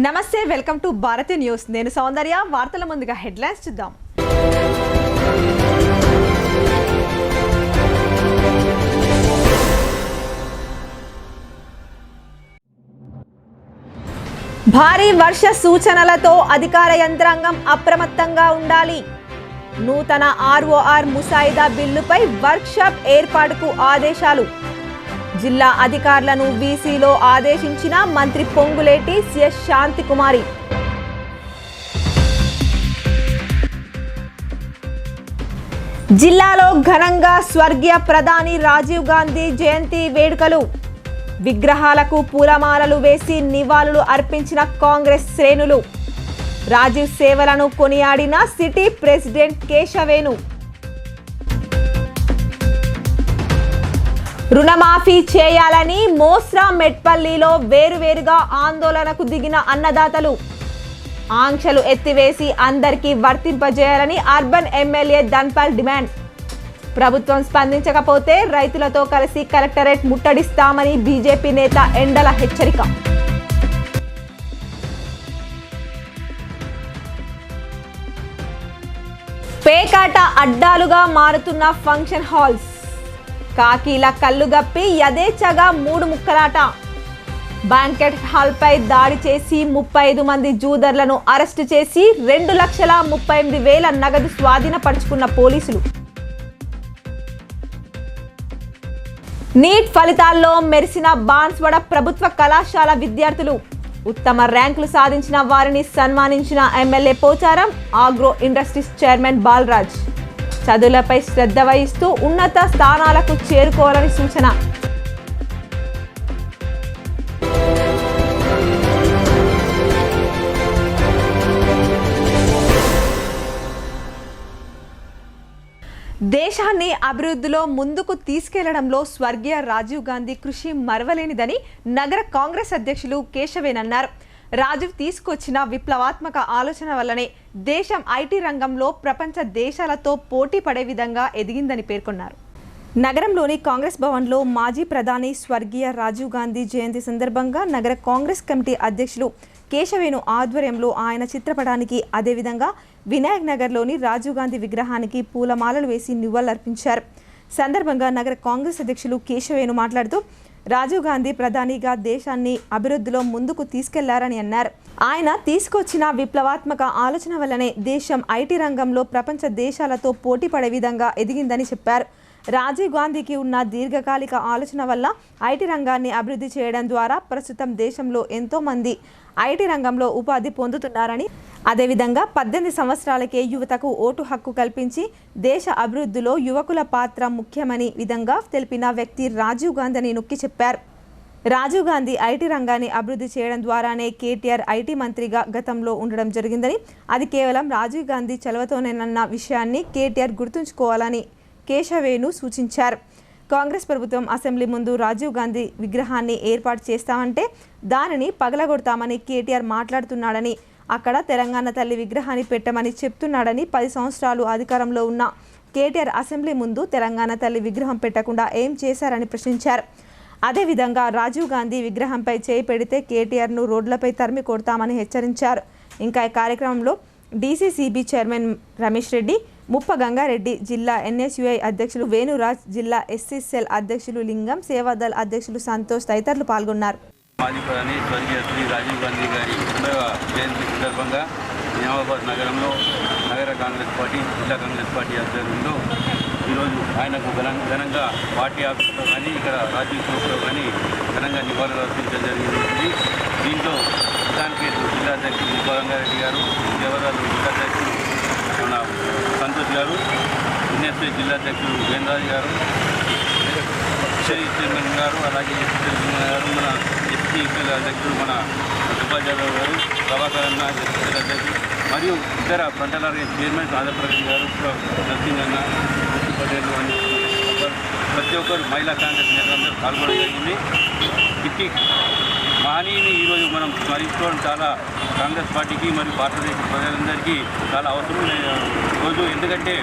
నమస్తే, welcome to Bharati news. నేను సౌందర్య. వార్తల ముందుగా హెడ్లైన్స్ చూద్దాం. భారీ వర్ష సూచనలతో అధికార యంత్రాంగం అప్రమత్తంగా ఉండాలి. నూతన ఆర్ఓఆర్ ముసాయిదా బిల్లుపై వర్క్షాప్ ఏర్పాటుకు ఆదేశాలు. జిల్లా అధికారులను వీసీలో ఆదేశించిన మంత్రి పొంగులేటి సిఎస్ శాంతికుమారి. జిల్లాలో ఘనంగా స్వర్గీయ ప్రధాని రాజీవ్ గాంధీ జయంతి వేడుకలు. విగ్రహాలకు పూలమాలలు వేసి నివాళులు అర్పించిన కాంగ్రెస్ శ్రేణులు. రాజీవ్ సేవలను కొనియాడిన సిటీ ప్రెసిడెంట్ కేశవేణు. రుణమాఫీ చేయాలని మోస్రా మెట్పల్లిలో వేరువేరుగా ఆందోళనకు దిగిన అన్నదాతలు. ఆంక్షలు ఎత్తివేసి అందరికీ వర్తింపజేయాలని అర్బన్ ఎమ్మెల్యే ధన్పాల్ డిమాండ్. ప్రభుత్వం స్పందించకపోతే రైతులతో కలిసి కలెక్టరేట్ ముట్టడిస్తామని బీజేపీ నేత ఎండల హెచ్చరిక. పేకాట అడ్డాలుగా మారుతున్న ఫంక్షన్ హాల్స్. కాకీల కళ్ళుగప్పి యథేచ్ఛగా 3 ముక్కలాట. బ్యాంకెట్ హాల్పై దాడి చేసి 35 మంది జూదర్లను అరెస్టు చేసి 2,38,000 నగదు స్వాధీనపరుచుకున్న పోలీసులు. నీట్ ఫలితాల్లో మెరిసిన బాన్స్వాడ ప్రభుత్వ కళాశాల విద్యార్థులు. ఉత్తమ ర్యాంకులు సాధించిన వారిని సన్మానించిన MLA Pocharam, agro industries chairman Balaraj. చదువులపై శ్రద్ధ వహిస్తూ ఉన్నత స్థానాలకు చేరుకోవాలని సూచన. దేశాన్ని అభివృద్ధిలో ముందుకు తీసుకెళ్లడంలో స్వర్గీయ రాజీవ్ గాంధీ కృషి మరవలేనిదని నగర కాంగ్రెస్ అధ్యక్షులు కేశవేన్ అన్నారు. రాజీవ్ తీసుకొచ్చిన విప్లవాత్మక ఆలోచన వల్లనే దేశం ఐటీ రంగంలో ప్రపంచ దేశాలతో పోటీ పడే విధంగా ఎదిగిందని పేర్కొన్నారు. నగరంలోని కాంగ్రెస్ భవన్లో మాజీ ప్రధాని స్వర్గీయ రాజీవ్ గాంధీ జయంతి సందర్భంగా నగర కాంగ్రెస్ కమిటీ అధ్యక్షులు కేశవేణు ఆధ్వర్యంలో ఆయన చిత్రపటానికి, అదేవిధంగా వినాయక్ నగర్లోని రాజీవ్ గాంధీ విగ్రహానికి పూలమాలలు వేసి నివాళులర్పించారు. సందర్భంగా నగర కాంగ్రెస్ అధ్యక్షులు కేశవేణు మాట్లాడుతూ రాజీవ్ గాంధీ ప్రధానిగా దేశాన్ని అభివృద్ధిలో ముందుకు తీసుకెళ్లారని అన్నారు. ఆయన తీసుకొచ్చిన విప్లవాత్మక ఆలోచన వల్లనే దేశం ఐటీ రంగంలో ప్రపంచ దేశాలతో పోటీ పడే విధంగా ఎదిగిందని చెప్పారు. రాజీవ్ గాంధీకి ఉన్న దీర్ఘకాలిక ఆలోచన వల్ల ఐటీ రంగాన్ని అభివృద్ధి చేయడం ద్వారా ప్రస్తుతం దేశంలో ఎంతో మంది ఐటీ రంగంలో ఉపాధి పొందుతున్నారని, అదేవిధంగా 18 సంవత్సరాలకే యువతకు ఓటు హక్కు కల్పించి దేశ అభివృద్ధిలో యువకుల పాత్ర ముఖ్యమని విధంగా తెలిపిన వ్యక్తి రాజీవ్ గాంధీ అని నొక్కి చెప్పారు. రాజీవ్ గాంధీ ఐటీ రంగాన్ని అభివృద్ధి చేయడం ద్వారానే కేటీఆర్ ఐటీ మంత్రిగా గతంలో ఉండడం జరిగిందని, అది కేవలం రాజీవ్ గాంధీ చలవతోనేనన్న విషయాన్ని కేటీఆర్ గుర్తుంచుకోవాలని కేశవేణు సూచించారు. కాంగ్రెస్ ప్రభుత్వం అసెంబ్లీ ముందు రాజీవ్ గాంధీ విగ్రహాన్ని ఏర్పాటు చేస్తామంటే దానిని పగలగొడతామని కేటీఆర్ మాట్లాడుతున్నాడని, అక్కడ తెలంగాణ తల్లి విగ్రహాన్ని పెట్టమని చెప్తున్నాడని, 10 సంవత్సరాలు అధికారంలో ఉన్న కేటీఆర్ అసెంబ్లీ ముందు తెలంగాణ తల్లి విగ్రహం పెట్టకుండా ఏం చేశారని ప్రశ్నించారు. అదేవిధంగా రాజీవ్ గాంధీ విగ్రహంపై చేయి పెడితే కేటీఆర్ను రోడ్లపై తరిమి కొడతామని హెచ్చరించారు. ఇంకా ఈ కార్యక్రమంలో డీసీసీబీ చైర్మన్ రమేష్ రెడ్డి, ముప్ప గంగారెడ్డి, జిల్లా ఎన్ఎస్యుఐ అధ్యక్షులు వేణురాజ్, జిల్లా ఎస్సీ సెల్ అధ్యక్షులు లింగం, సేవాదళ్ అధ్యక్షులు సంతోష్ తదితరులు పాల్గొన్నారు. మాజీ ప్రధాని స్వర్గీయ శ్రీ రాజీవ్ గాంధీ గారి 90వ జయంతి సందర్భంగా నిజామాబాద్ నగరంలో నగర కాంగ్రెస్ పార్టీ, జిల్లా కాంగ్రెస్ పార్టీ ఆధ్వర్యంలో ఈరోజు ఆయనకు ఘనంగా పార్టీ ఆఫీస్లో కానీ ఇక్కడ రాజీవ్ చౌక్లో కానీ ఘనంగా నివాళులు అర్పించడం జరిగింది. దీంట్లో ప్రధానపేట జిల్లా అధ్యక్షులు ముప్ప గంగారెడ్డి గారు, దేవరాలు జిల్లా అధ్యక్షులు మన సంతోష్ గారు, ఎన్ఎస్ఐ జిల్లా అధ్యక్షులు వేణరాజు గారు, చైర్మన్ గారు, అలాగే చైర్మన్ గారు, మన ఎస్పీఎల్ అధ్యక్షులు మన సుభాష్ యాదవ్ గారు, ప్రభాకర్ అన్న ఎస్పీఎల్ అధ్యక్షులు మరియు ఇతర ఫ్రంటల్ ఆర్గనైజ్ చైర్మన్ ఆంధ్రప్రదేశ్ గారు, నర్సింగ్ అన్న, పటేల్ అని ప్రతి ఒక్కరు మహిళా కాంగ్రెస్ నేతలందరూ పాల్గొనడం జరిగింది. ఇట్టి మహనీయుని ఈరోజు మనం స్మరించుకోవడం చాలా కాంగ్రెస్ పార్టీకి మరియు భారతదేశ ప్రజలందరికీ చాలా అవసరం రోజు. ఎందుకంటే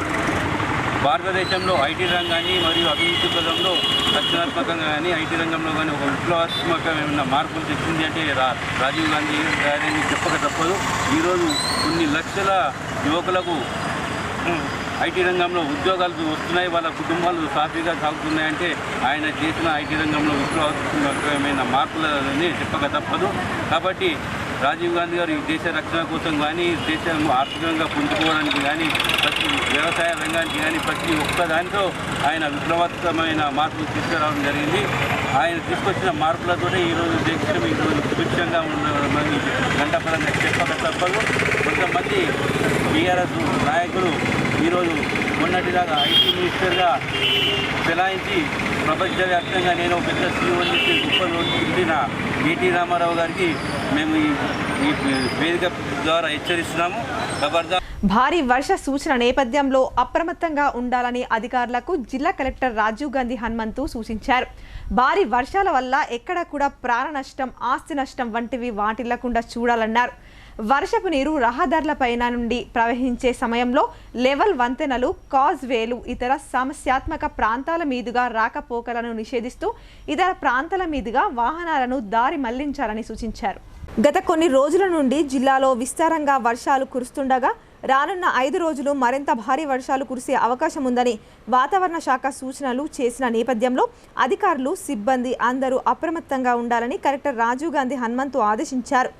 భారతదేశంలో ఐటీ రంగాన్ని మరియు అభివృద్ధి పదంలో రక్షణాత్మకంగా కానీ ఐటీ రంగంలో కానీ ఒక విప్లవాత్మకమైన మార్పులు తెచ్చింది అంటే రాజీవ్ గాంధీ గారిని చెప్పక తప్పదు. ఈరోజు కొన్ని లక్షల యువకులకు ఐటీ రంగంలో ఉద్యోగాలు వస్తున్నాయి, వాళ్ళ కుటుంబాలు సాఫీగా సాగుతున్నాయంటే ఆయన చేసిన ఐటీ రంగంలో విప్లవాత్మకమైన మార్పులని చెప్పక తప్పదు. కాబట్టి రాజీవ్ గాంధీ గారు ఈ దేశ రక్షణ కోసం కానీ దేశం ఆర్థికంగా పుంజుకోవడానికి కానీ ప్రతి వ్యవసాయ రంగానికి కానీ ప్రతి ఒక్క దానితో ఆయన విప్లవాత్మకమైన మార్పులు తీసుకురావడం జరిగింది. ఆయన తీసుకొచ్చిన మార్పులతోనే ఈరోజు దేశం ఈరోజు సుభిక్షంగా ఉండడం గంటపరంగా చెప్పక తప్పదు. కొంతమంది టీఆర్ఎస్ నాయకులు ఈరోజు మొన్నటిలాగా ఐటీ మినిస్టర్గా చెలాయించి ప్రపంచవ్యాప్తంగా నేను పెద్ద సీఓని చెప్పి గొప్పలు ఉండిన కేటీ రామారావు గారికి మేము ఈ వేదిక ద్వారా హెచ్చరిస్తున్నాము. భారీ వర్ష సూచన నేపథ్యంలో అప్రమత్తంగా ఉండాలని అధికారులకు జిల్లా కలెక్టర్ రాజీవ్ గాంధీ హనుమంతు సూచించారు. భారీ వర్షాల వల్ల ఎక్కడ కూడా ప్రాణ నష్టం, ఆస్తి నష్టం వంటివి వాటిల్లకుండా చూడాలన్నారు. వర్షపు నీరు రహదారులపైన నుండి ప్రవహించే సమయంలో లెవెల్ వంతెనలు, కాజ్వేలు ఇతర సమస్యాత్మక ప్రాంతాల మీదుగా రాకపోకలను నిషేధిస్తూ ఇతర ప్రాంతాల మీదుగా వాహనాలను దారి మళ్లించాలని సూచించారు. గత కొన్ని రోజుల నుండి జిల్లాలో విస్తారంగా వర్షాలు కురుస్తుండగా రానున్న 5 రోజులు మరింత భారీ వర్షాలు కురిసే అవకాశం ఉందని వాతావరణ శాఖ సూచనలు చేసిన నేపథ్యంలో అధికారులు, సిబ్బంది అందరూ అప్రమత్తంగా ఉండాలని కలెక్టర్ రాజీవ్ గాంధీ హనుమంతు ఆదేశించారు.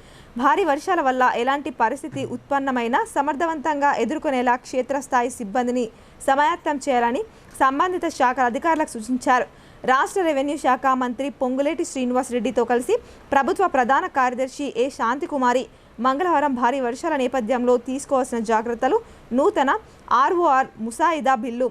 భారీ వర్షాల వల్ల ఎలాంటి పరిస్థితి ఉత్పన్నమైనా సమర్థవంతంగా ఎదుర్కొనేలా క్షేత్రస్థాయి సిబ్బందిని సమాయత్తం చేయాలని సంబంధిత శాఖల అధికారులకు సూచించారు. రాష్ట్ర రెవెన్యూ శాఖ మంత్రి పొంగులేటి శ్రీనివాస్ రెడ్డితో కలిసి ప్రభుత్వ ప్రధాన కార్యదర్శి ఏ శాంతికుమారి మంగళవారం భారీ వర్షాల నేపథ్యంలో తీసుకోవాల్సిన జాగ్రత్తలు, నూతన ఆర్ఓఆర్ ముసాయిదా బిల్లు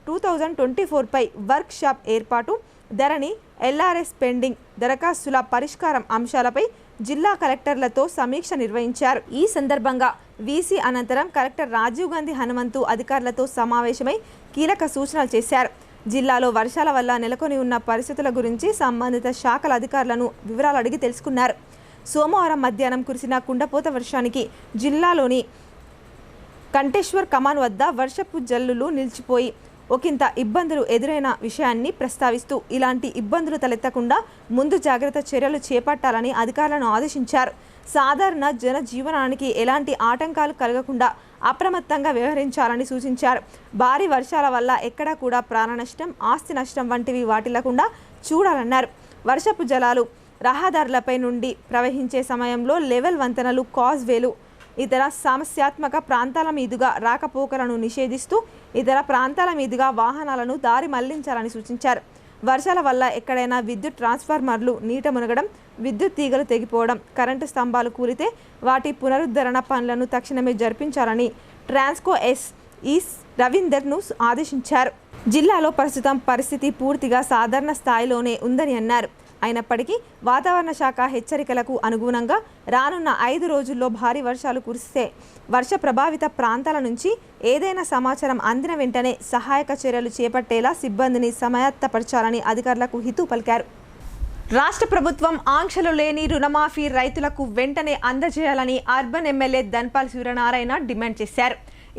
2024పై వర్క్ షాప్ ఏర్పాటు, ధరణి, ఎల్ఆర్ఎస్ పెండింగ్ దరఖాస్తుల పరిష్కారం అంశాలపై జిల్లా కలెక్టర్లతో సమీక్ష నిర్వహించారు. ఈ సందర్భంగా వీసీ అనంతరం కలెక్టర్ రాజీవ్ గాంధీ హనుమంతు అధికారులతో సమావేశమై కీలక సూచనలు చేశారు. జిల్లాలో వర్షాల వల్ల నెలకొని ఉన్న పరిస్థితుల గురించి సంబంధిత శాఖల అధికారులను వివరాలు అడిగి తెలుసుకున్నారు. సోమవారం మధ్యాహ్నం కురిసిన కుండపోత వర్షానికి జిల్లాలోని కంటేశ్వర్ కమాన్ వద్ద వర్షపు జల్లులు నిలిచిపోయి ఒకంత ఇబ్బందులు ఎదురైన విషయాన్ని ప్రస్తావిస్తూ ఇలాంటి ఇబ్బందులు తలెత్తకుండా ముందు జాగ్రత్త చర్యలు చేపట్టాలని అధికారులను ఆదేశించారు. సాధారణ జనజీవనానికి ఎలాంటి ఆటంకాలు కలగకుండా అప్రమత్తంగా వ్యవహరించాలని సూచించారు. భారీ వర్షాల వల్ల ఎక్కడా కూడా ప్రాణ నష్టం, ఆస్తి నష్టం వంటివి వాటిల్లకుండా చూడాలన్నారు. వర్షపు జలాలు రహదారులపై నుండి ప్రవహించే సమయంలో లెవెల్ వంతెనలు, కాజ్వేలు ఇతర సమస్యాత్మక ప్రాంతాల మీదుగా రాకపోకలను నిషేధిస్తూ ఇతర ప్రాంతాల మీదుగా వాహనాలను దారి మళ్లించాలని సూచించారు. వర్షాల వల్ల ఎక్కడైనా విద్యుత్ ట్రాన్స్ఫార్మర్లు నీట మునగడం, విద్యుత్ తీగలు తెగిపోవడం, కరెంటు స్తంభాలు కూలితే వాటి పునరుద్ధరణ పనులను తక్షణమే జరిపించాలని ట్రాన్స్కో ఈస్ రవీందర్ను ఆదేశించారు. జిల్లాలో ప్రస్తుతం పరిస్థితి పూర్తిగా సాధారణ స్థాయిలోనే ఉందని అన్నారు. అయినప్పటికీ వాతావరణ శాఖ హెచ్చరికలకు అనుగుణంగా రానున్న 5 రోజుల్లో భారీ వర్షాలు కురిస్తే వర్ష ప్రభావిత ప్రాంతాల నుంచి ఏదైనా సమాచారం అందిన వెంటనే సహాయక చర్యలు చేపట్టేలా సిబ్బందిని సమాయత్తపరచాలని అధికారులకు హితవు పలికారు. రాష్ట్ర ప్రభుత్వం ఆంక్షలు లేని రుణమాఫీ రైతులకు వెంటనే అందజేయాలని urban MLA Dhanpal Suryanarayana demand చేశారు.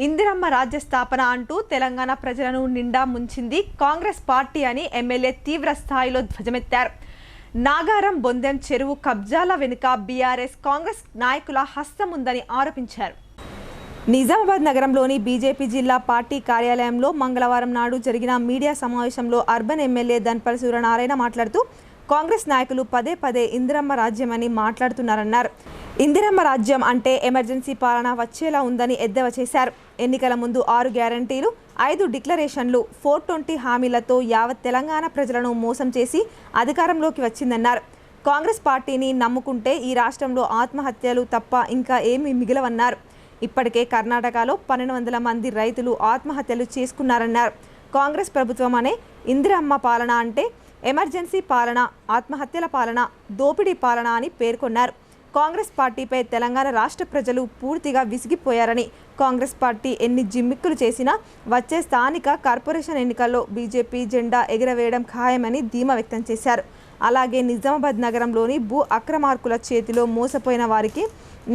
ఇందిరమ్మ రాజ్య స్థాపన అంటూ తెలంగాణ ప్రజలను నిండా ముంచింది కాంగ్రెస్ పార్టీ అని ఎమ్మెల్యే తీవ్ర స్థాయిలో ధ్వజమెత్తారు. నాగారం బొందెం చెరువు కబ్జాల వెనుక బీఆర్ఎస్, కాంగ్రెస్ నాయకుల హస్తం ఉందని ఆరోపించారు. నిజామాబాద్ నగరంలోని బీజేపీ జిల్లా పార్టీ కార్యాలయంలో మంగళవారం నాడు జరిగిన మీడియా సమావేశంలో అర్బన్ ఎమ్మెల్యే ధన్పాల్ సూర్యనారాయణ మాట్లాడుతూ కాంగ్రెస్ నాయకులు పదే పదే ఇందిరమ్మ రాజ్యమని మాట్లాడుతున్నారన్నారు. ఇందిరమ్మ రాజ్యం అంటే ఎమర్జెన్సీ పాలన వచ్చేలా ఉందని ఎద్దేవా చేశారు. ఎన్నికల ముందు 6 గ్యారంటీలు, 5 డిక్లరేషన్లు, 420 హామీలతో యావత్ తెలంగాణ ప్రజలను మోసం చేసి అధికారంలోకి వచ్చిందన్నారు. కాంగ్రెస్ పార్టీని నమ్ముకుంటే ఈ రాష్ట్రంలో ఆత్మహత్యలు తప్ప ఇంకా ఏమీ మిగిలవన్నారు. ఇప్పటికే కర్ణాటకలో 1200 మంది రైతులు ఆత్మహత్యలు చేసుకున్నారన్నారు. కాంగ్రెస్ ప్రభుత్వం అనే ఇందిరమ్మ పాలన అంటే ఎమర్జెన్సీ పాలన, ఆత్మహత్యల పాలన, దోపిడీ పాలన అని పేర్కొన్నారు. కాంగ్రెస్ పార్టీపై తెలంగాణ రాష్ట్ర ప్రజలు పూర్తిగా విసిగిపోయారని, కాంగ్రెస్ పార్టీ ఎన్ని జిమ్మిక్కులు చేసినా వచ్చే స్థానిక కార్పొరేషన్ ఎన్నికల్లో బీజేపీ జెండా ఎగురవేయడం ఖాయమని ధీమా వ్యక్తం చేశారు. అలాగే నిజామాబాద్ నగరంలోని భూ అక్రమార్కుల చేతిలో మోసపోయిన వారికి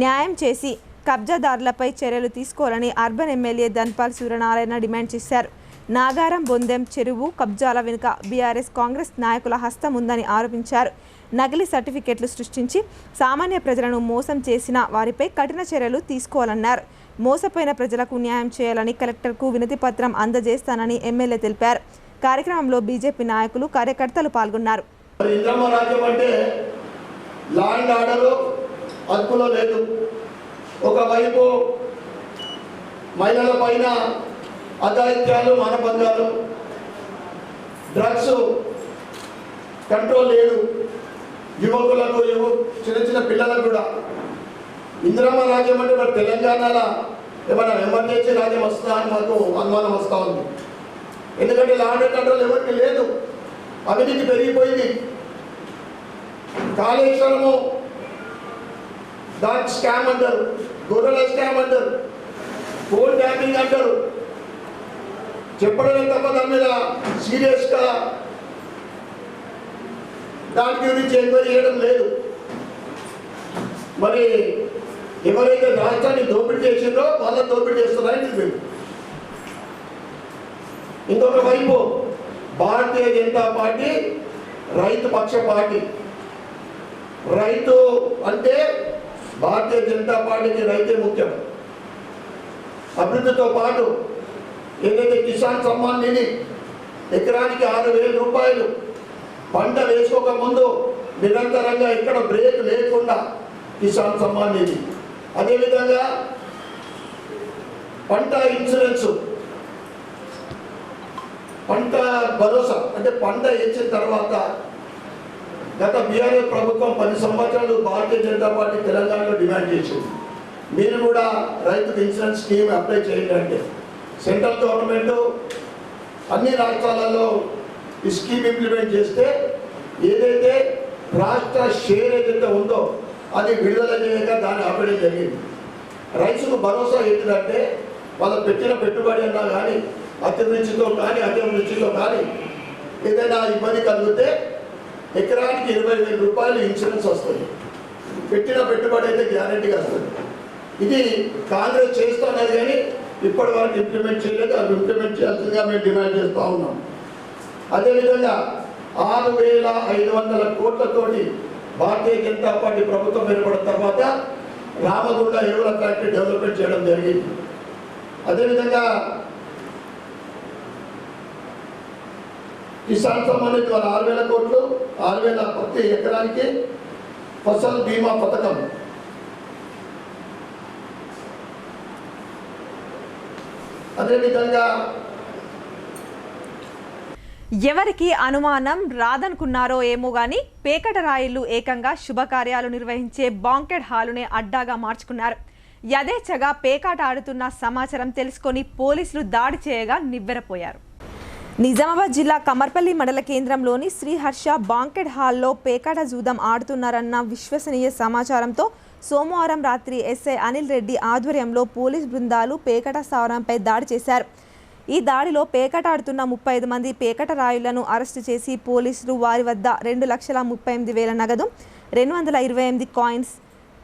న్యాయం చేసి కబ్జాదారులపై చర్యలు తీసుకోవాలని urban MLA Dhanpal Suryanarayana demand చేశారు. నాగారం బొందెం చెరువు కబ్జాల వెనుక బీఆర్ఎస్ కాంగ్రెస్ నాయకుల హస్తం ఉందని ఆరోపించారు. నకిలీ సర్టిఫికెట్లు సృష్టించి సామాన్య ప్రజలను మోసం చేసిన వారిపై కఠిన చర్యలు తీసుకోవాలన్నారు. మోసపోయిన ప్రజలకు న్యాయం చేయాలని కలెక్టర్కు వినతి పత్రం అందజేస్తానని ఎమ్మెల్యే తెలిపారు. కార్యక్రమంలో బీజేపీ నాయకులు కార్యకర్తలు పాల్గొన్నారు. ఒకవైపు మహిళల పైన అఘాయిత్యాలు, మానభంగాలు, డ్రగ్స్ కంట్రోల్ లేదు. యువకులకు చిన్న చిన్న పిల్లలకు కూడా ఇందిరమ్మ రాజ్యం అంటే మరి తెలంగాణలో ఏమైనా ఎమర్జెన్సీ రాజ్యం వస్తుందా అని మాకు అనుమానం వస్తూ ఉంది. ఎందుకంటే లా అండ్ కంట్రోల్ ఎవరికి లేదు. అవినీతి పెరిగిపోయింది. కాళేశ్వరము డాట్ స్కామ్ అంటారు, గొర్రెల స్కామ్ అంటారు, ఫోన్ ట్యాపింగ్ అంటారు. చెప్పడమే తప్ప దాని మీద సీరియస్గా దాని గురించి ఎంక్వైరీ చేయడం లేదు. మరి ఎవరైతే రాష్ట్రాన్ని దోపిడీ చేసిందో వాళ్ళ దోపిడీ చేస్తున్నారని తెలియదు. ఇంకొక వైపు భారతీయ జనతా పార్టీ రైతు పక్ష పార్టీ. రైతు అంటే భారతీయ జనతా పార్టీకి రైతే ముఖ్యం. అభివృద్ధితో పాటు ఏదైతే కిసాన్ సమ్మాన్ నిధి ఎకరానికి 6,000 రూపాయలు, పంట వేసుకోక ముందు నిరంతరంగా ఎక్కడ బ్రేక్ లేకుండా కిసాన్ సమ్మాన్ నిధి, అదేవిధంగా పంట ఇన్సూరెన్స్, పంట భరోసా అంటే పంట వేసిన తర్వాత గత బీఆర్ఎస్ ప్రభుత్వం 10 సంవత్సరాలు భారతీయ జనతా పార్టీ తెలంగాణలో డిమాండ్ చేసింది. మీరు కూడా రైతుకు ఇన్సూరెన్స్ స్కీమ్ అప్లై చేయండి అంటే సెంట్రల్ గవర్నమెంట్ అన్ని రాష్ట్రాలలో ఈ స్కీమ్ ఇంప్లిమెంట్ చేస్తే ఏదైతే రాష్ట్ర షేర్ ఏదైతే ఉందో అది విడుదల చేయక దాన్ని ఆపడం జరిగింది. రైతుకు భరోసా ఏంటంటే వాళ్ళు పెట్టిన పెట్టుబడి అన్నా కానీ అతివృష్టితో కానీ అతివృష్టితో కానీ ఏదైనా ఇబ్బంది కలిగితే ఎకరానికి 20,000 రూపాయలు ఇన్సూరెన్స్ వస్తుంది. పెట్టిన పెట్టుబడి అయితే గ్యారంటీగా వస్తుంది. ఇది కాంగ్రెస్ చేస్తున్నది కానీ ఇప్పటి వరకు ఇంప్లిమెంట్ చేయలేదు. అది ఇంప్లిమెంట్ చేయాల్సిందిగా మేము డిమాండ్ చేస్తూ ఉన్నాం. అదేవిధంగా 6,500 కోట్లతోటి భారతీయ జనతా పార్టీ ప్రభుత్వం ఏర్పడిన తర్వాత రామగుండ ఎరువుల ఫ్యాక్టరీ డెవలప్మెంట్ చేయడం జరిగింది. అదేవిధంగా కిసాన్ సంబంధించి వాళ్ళ 6,000 కోట్లు, 6,000 ప్రతి ఎకరానికి ఫసల్ బీమా పథకం, అదేవిధంగా ఎవరికి అనుమానం రాదనుకున్నారో ఏమో గాని పేకట రాయిళ్లు ఏకంగా శుభకార్యాలు నిర్వహించే బాంకెట్ హాలునే అడ్డాగా మార్చుకున్నారు. యథేచ్ఛగా పేకాట ఆడుతున్న సమాచారం తెలుసుకొని పోలీసులు దాడి చేయగా నివ్వెరపోయారు. నిజామాబాద్ జిల్లా కమర్పల్లి మండల కేంద్రంలోని శ్రీహర్ష బాంకెట్ హాల్లో పేకాట జూదం ఆడుతున్నారన్న విశ్వసనీయ సమాచారంతో సోమవారం రాత్రి ఎస్ఐ అనిల్ రెడ్డి ఆధ్వర్యంలో పోలీస్ బృందాలు పేకాట స్థావరంపై దాడి చేశారు. ఈ దాడిలో పేకాట ఆడుతున్న 35 మంది పేకాట రాయులను అరెస్టు చేసి పోలీసులు వారి వద్ద 2,38,000 నగదు, 228 కాయిన్స్,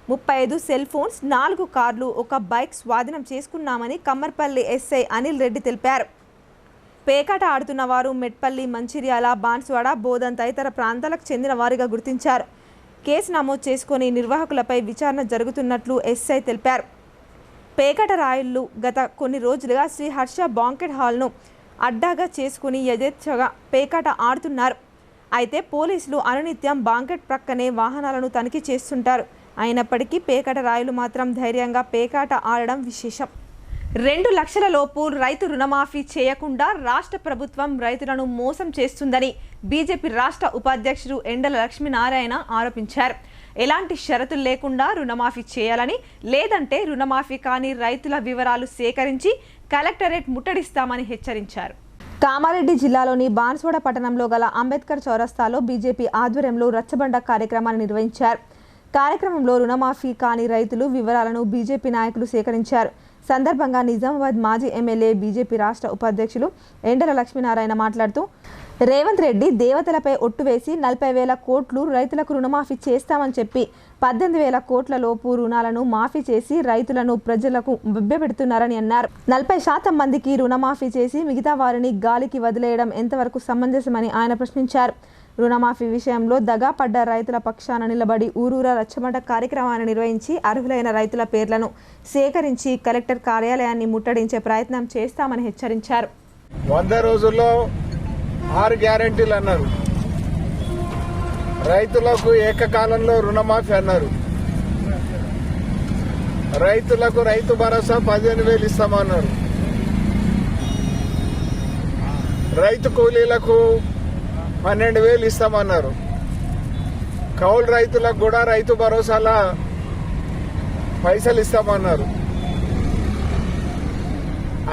35 సెల్ ఫోన్స్, 4 కార్లు, 1 బైక్ స్వాధీనం చేసుకున్నామని కమ్మర్పల్లి ఎస్ఐ అనిల్ రెడ్డి తెలిపారు. పేకాట ఆడుతున్న వారు మెట్పల్లి, మంచిర్యాల, బాన్స్వాడ, బోధన్ తదితర ప్రాంతాలకు చెందిన వారిగా గుర్తించారు. కేసు నమోదు చేసుకుని నిర్వాహకులపై విచారణ జరుగుతున్నట్లు ఎస్ఐ తెలిపారు. పేకాట రాయుళ్లు గత కొన్ని రోజులుగా శ్రీహర్ష బాంకెట్ హాల్ను అడ్డాగా చేసుకుని యథేచ్ఛగా పేకాట ఆడుతున్నారు. అయితే పోలీసులు అనునిత్యం బాంకెట్ ప్రక్కనే వాహనాలను తనిఖీ చేస్తుంటారు. అయినప్పటికీ పేకాట రాయులు మాత్రం ధైర్యంగా పేకాట ఆడడం విశేషం. 2 లక్షల లోపు రైతు రుణమాఫీ చేయకుండా రాష్ట్ర ప్రభుత్వం రైతులను మోసం చేస్తుందని బీజేపీ రాష్ట్ర ఉపాధ్యక్షుడు ఎండల లక్ష్మీనారాయణ ఆరోపించారు. ఎలాంటి షరతులు లేకుండా రుణమాఫీ చేయాలని, లేదంటే రుణమాఫీ కాని రైతుల వివరాలు సేకరించి కలెక్టరేట్ ముట్టడిస్తామని హెచ్చరించారు. కామారెడ్డి జిల్లాలోని బాన్స్వాడ పట్టణంలో గల అంబేద్కర్ చౌరస్తాలో బీజేపీ ఆధ్వర్యంలో రచ్చబండ కార్యక్రమాన్ని నిర్వహించారు. కార్యక్రమంలో రుణమాఫీ కాని రైతులు వివరాలను బీజేపీ నాయకులు సేకరించారు. సందర్భంగా నిజామాబాద్ మాజీ ఎమ్మెల్యే బీజేపీ రాష్ట్ర ఉపాధ్యక్షులు ఎండల లక్ష్మీనారాయణ మాట్లాడుతూ రేవంత్ రెడ్డి దేవతలపై ఒట్టు వేసి 40,000 కోట్లు రైతులకు రుణమాఫీ చేస్తామని చెప్పి 18,000 కోట్ల లోపు రుణాలను మాఫీ చేసి రైతులను ప్రజలకు మభ్యపెడుతున్నారని అన్నారు. 40% మందికి రుణమాఫీ చేసి మిగతా వారిని గాలికి వదిలేయడం ఎంతవరకు సమంజసమని ఆయన ప్రశ్నించారు. రుణమాఫీ విషయంలో దగా పడ్డ రైతుల పక్షాన నిలబడి ఊరూరా రచ్చబండ కార్యక్రమాన్ని నిర్వహించి అర్హులైన రైతుల పేర్లను సేకరించి కలెక్టర్ కార్యాలయాన్ని ముట్టడించే ప్రయత్నం చేస్తామని హెచ్చరించారు. 100 రోజుల్లో 6 గ్యారెంటీలు అన్నారు. రైతులకు ఏకకాలంలో రుణమాఫీ అన్నారు. రైతులకు రైతు భరోసా 15,000 ఇస్తామన్నారు. రైతు కూలీలకు 12,000 ఇస్తామన్నారు. కౌలు రైతులకు కూడా రైతు భరోసాల పైసలు ఇస్తామన్నారు.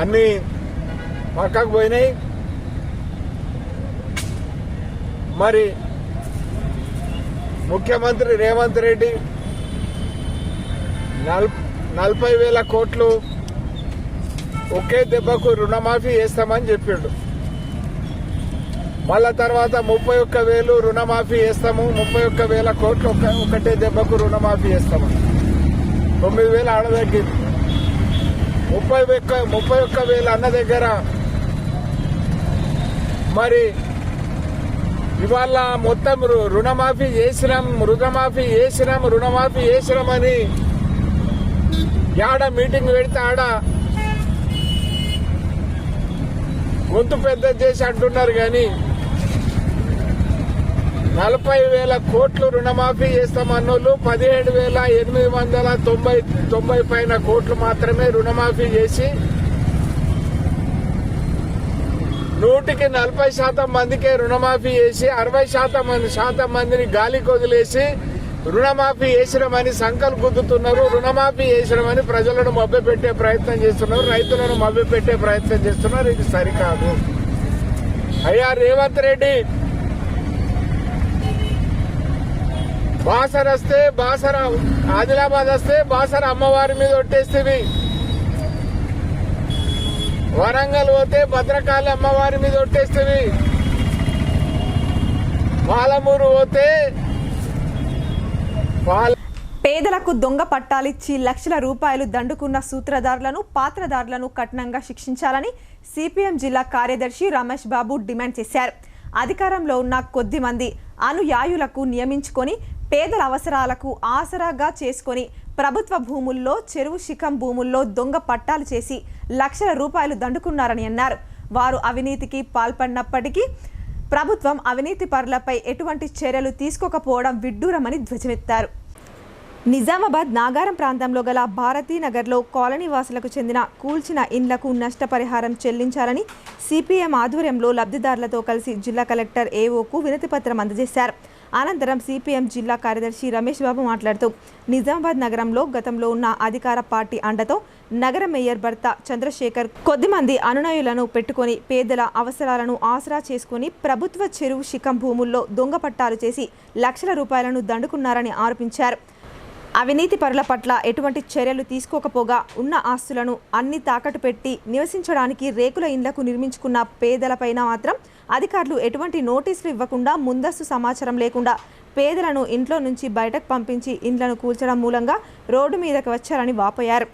అన్నీ పక్కకు పోయినాయి. మరి ముఖ్యమంత్రి రేవంత్ రెడ్డి 40,000 కోట్లు ఒకే దెబ్బకు రుణమాఫీ చేస్తామని చెప్పిండు. మళ్ళా తర్వాత 31,000 రుణమాఫీ చేస్తాము, 31,000 కోట్లు ఒకటే దెబ్బకు రుణమాఫీ చేస్తాము. 9,000 ఆడదగ్గింది. 31,000 అన్న దగ్గర మరి ఇవాళ మొత్తం రుణమాఫీ చేసినామని ఆడ మీటింగ్ పెడితే ఆడ గొంతు పెద్ద చేసి అంటున్నారు. కానీ 40,000 కోట్లు రుణమాఫీ చేస్తామన్నోళ్ళు 17,890 పైన కోట్లు మాత్రమే రుణమాఫీ చేసి 100కి 40% మందికే రుణమాఫీ చేసి 60% మందిని గాలికి వదిలేసి రుణమాఫీ చేసినామని సంకల్ప గుద్దుతున్నారు. రుణమాఫీ చేసినామని ప్రజలను మభ్యపెట్టే ప్రయత్నం చేస్తున్నారు, రైతులను మభ్యపెట్టే ప్రయత్నం చేస్తున్నారు. ఇది సరికాదు. అయ్యా రేవంత్ రెడ్డి, బాసర ఆదిలాబాద్ వస్తే బాసర అమ్మవారి మీద ఒట్టేస్తేవి, వరంగల్ పోతే భద్రకాళి అమ్మవారి మీద ఒట్టేస్తేవి, పాలమూరు పోతే పేదలకు దొంగ పట్టాలిచ్చి లక్షల రూపాయలు దండుకున్న సూత్రధారులను పాత్రధారులను కఠినంగా శిక్షించాలని సిపిఎం జిల్లా కార్యదర్శి రమేష్ బాబు డిమాండ్ చేశారు. అధికారంలో ఉన్న కొద్ది మంది అనుయాయులకు నియమించుకొని పేదల అవసరాలకు ఆసరాగా చేసుకొని ప్రభుత్వ భూముల్లో, చెరువు శిఖం భూముల్లో దొంగ పట్టాలు చేసి లక్షల రూపాయలు దండుకున్నారని అన్నారు. వారు అవినీతికి పాల్పడినప్పటికీ ప్రభుత్వం అవినీతి పరులపై ఎటువంటి చర్యలు తీసుకోకపోవడం విడ్డూరమని ధ్వజమెత్తారు. నిజామాబాద్ నాగారం ప్రాంతంలో గల భారతీనగర్లో కాలనీ వాసులకు చెందిన కూల్చిన ఇండ్లకు నష్టపరిహారం చెల్లించాలని సిపిఎం ఆధ్వర్యంలో లబ్ధిదారులతో కలిసి జిల్లా కలెక్టర్ ఏఓకు వినతిపత్రం అందజేశారు. అనంతరం సిపిఎం జిల్లా కార్యదర్శి రమేష్ బాబు మాట్లాడుతూ నిజామాబాద్ నగరంలో గతంలో ఉన్న అధికార పార్టీ అండతో నగర మేయర్ భర్త చంద్రశేఖర్ కొద్దిమంది అనునయులను పెట్టుకొని పేదల అవసరాలను ఆసరా చేసుకుని ప్రభుత్వ చెరువు శిఖం భూముల్లో దొంగ పట్టాలు చేసి లక్షల రూపాయలను దండుకున్నారని ఆరోపించారు. అవినీతి పరుల పట్ల ఎటువంటి చర్యలు తీసుకోకపోగా ఉన్న ఆస్తులను అన్ని తాకట్టు పెట్టి నివసించడానికి రేకుల ఇండ్లకు నిర్మించుకున్న పేదలపైన మాత్రం అధికారులు ఎటువంటి నోటీసులు ఇవ్వకుండా ముందస్తు సమాచారం లేకుండా పేదలను ఇంట్లో నుంచి బయటకు పంపించి ఇండ్లను కూల్చడం మూలంగా రోడ్డు మీదకి వచ్చారని వాపోయారు.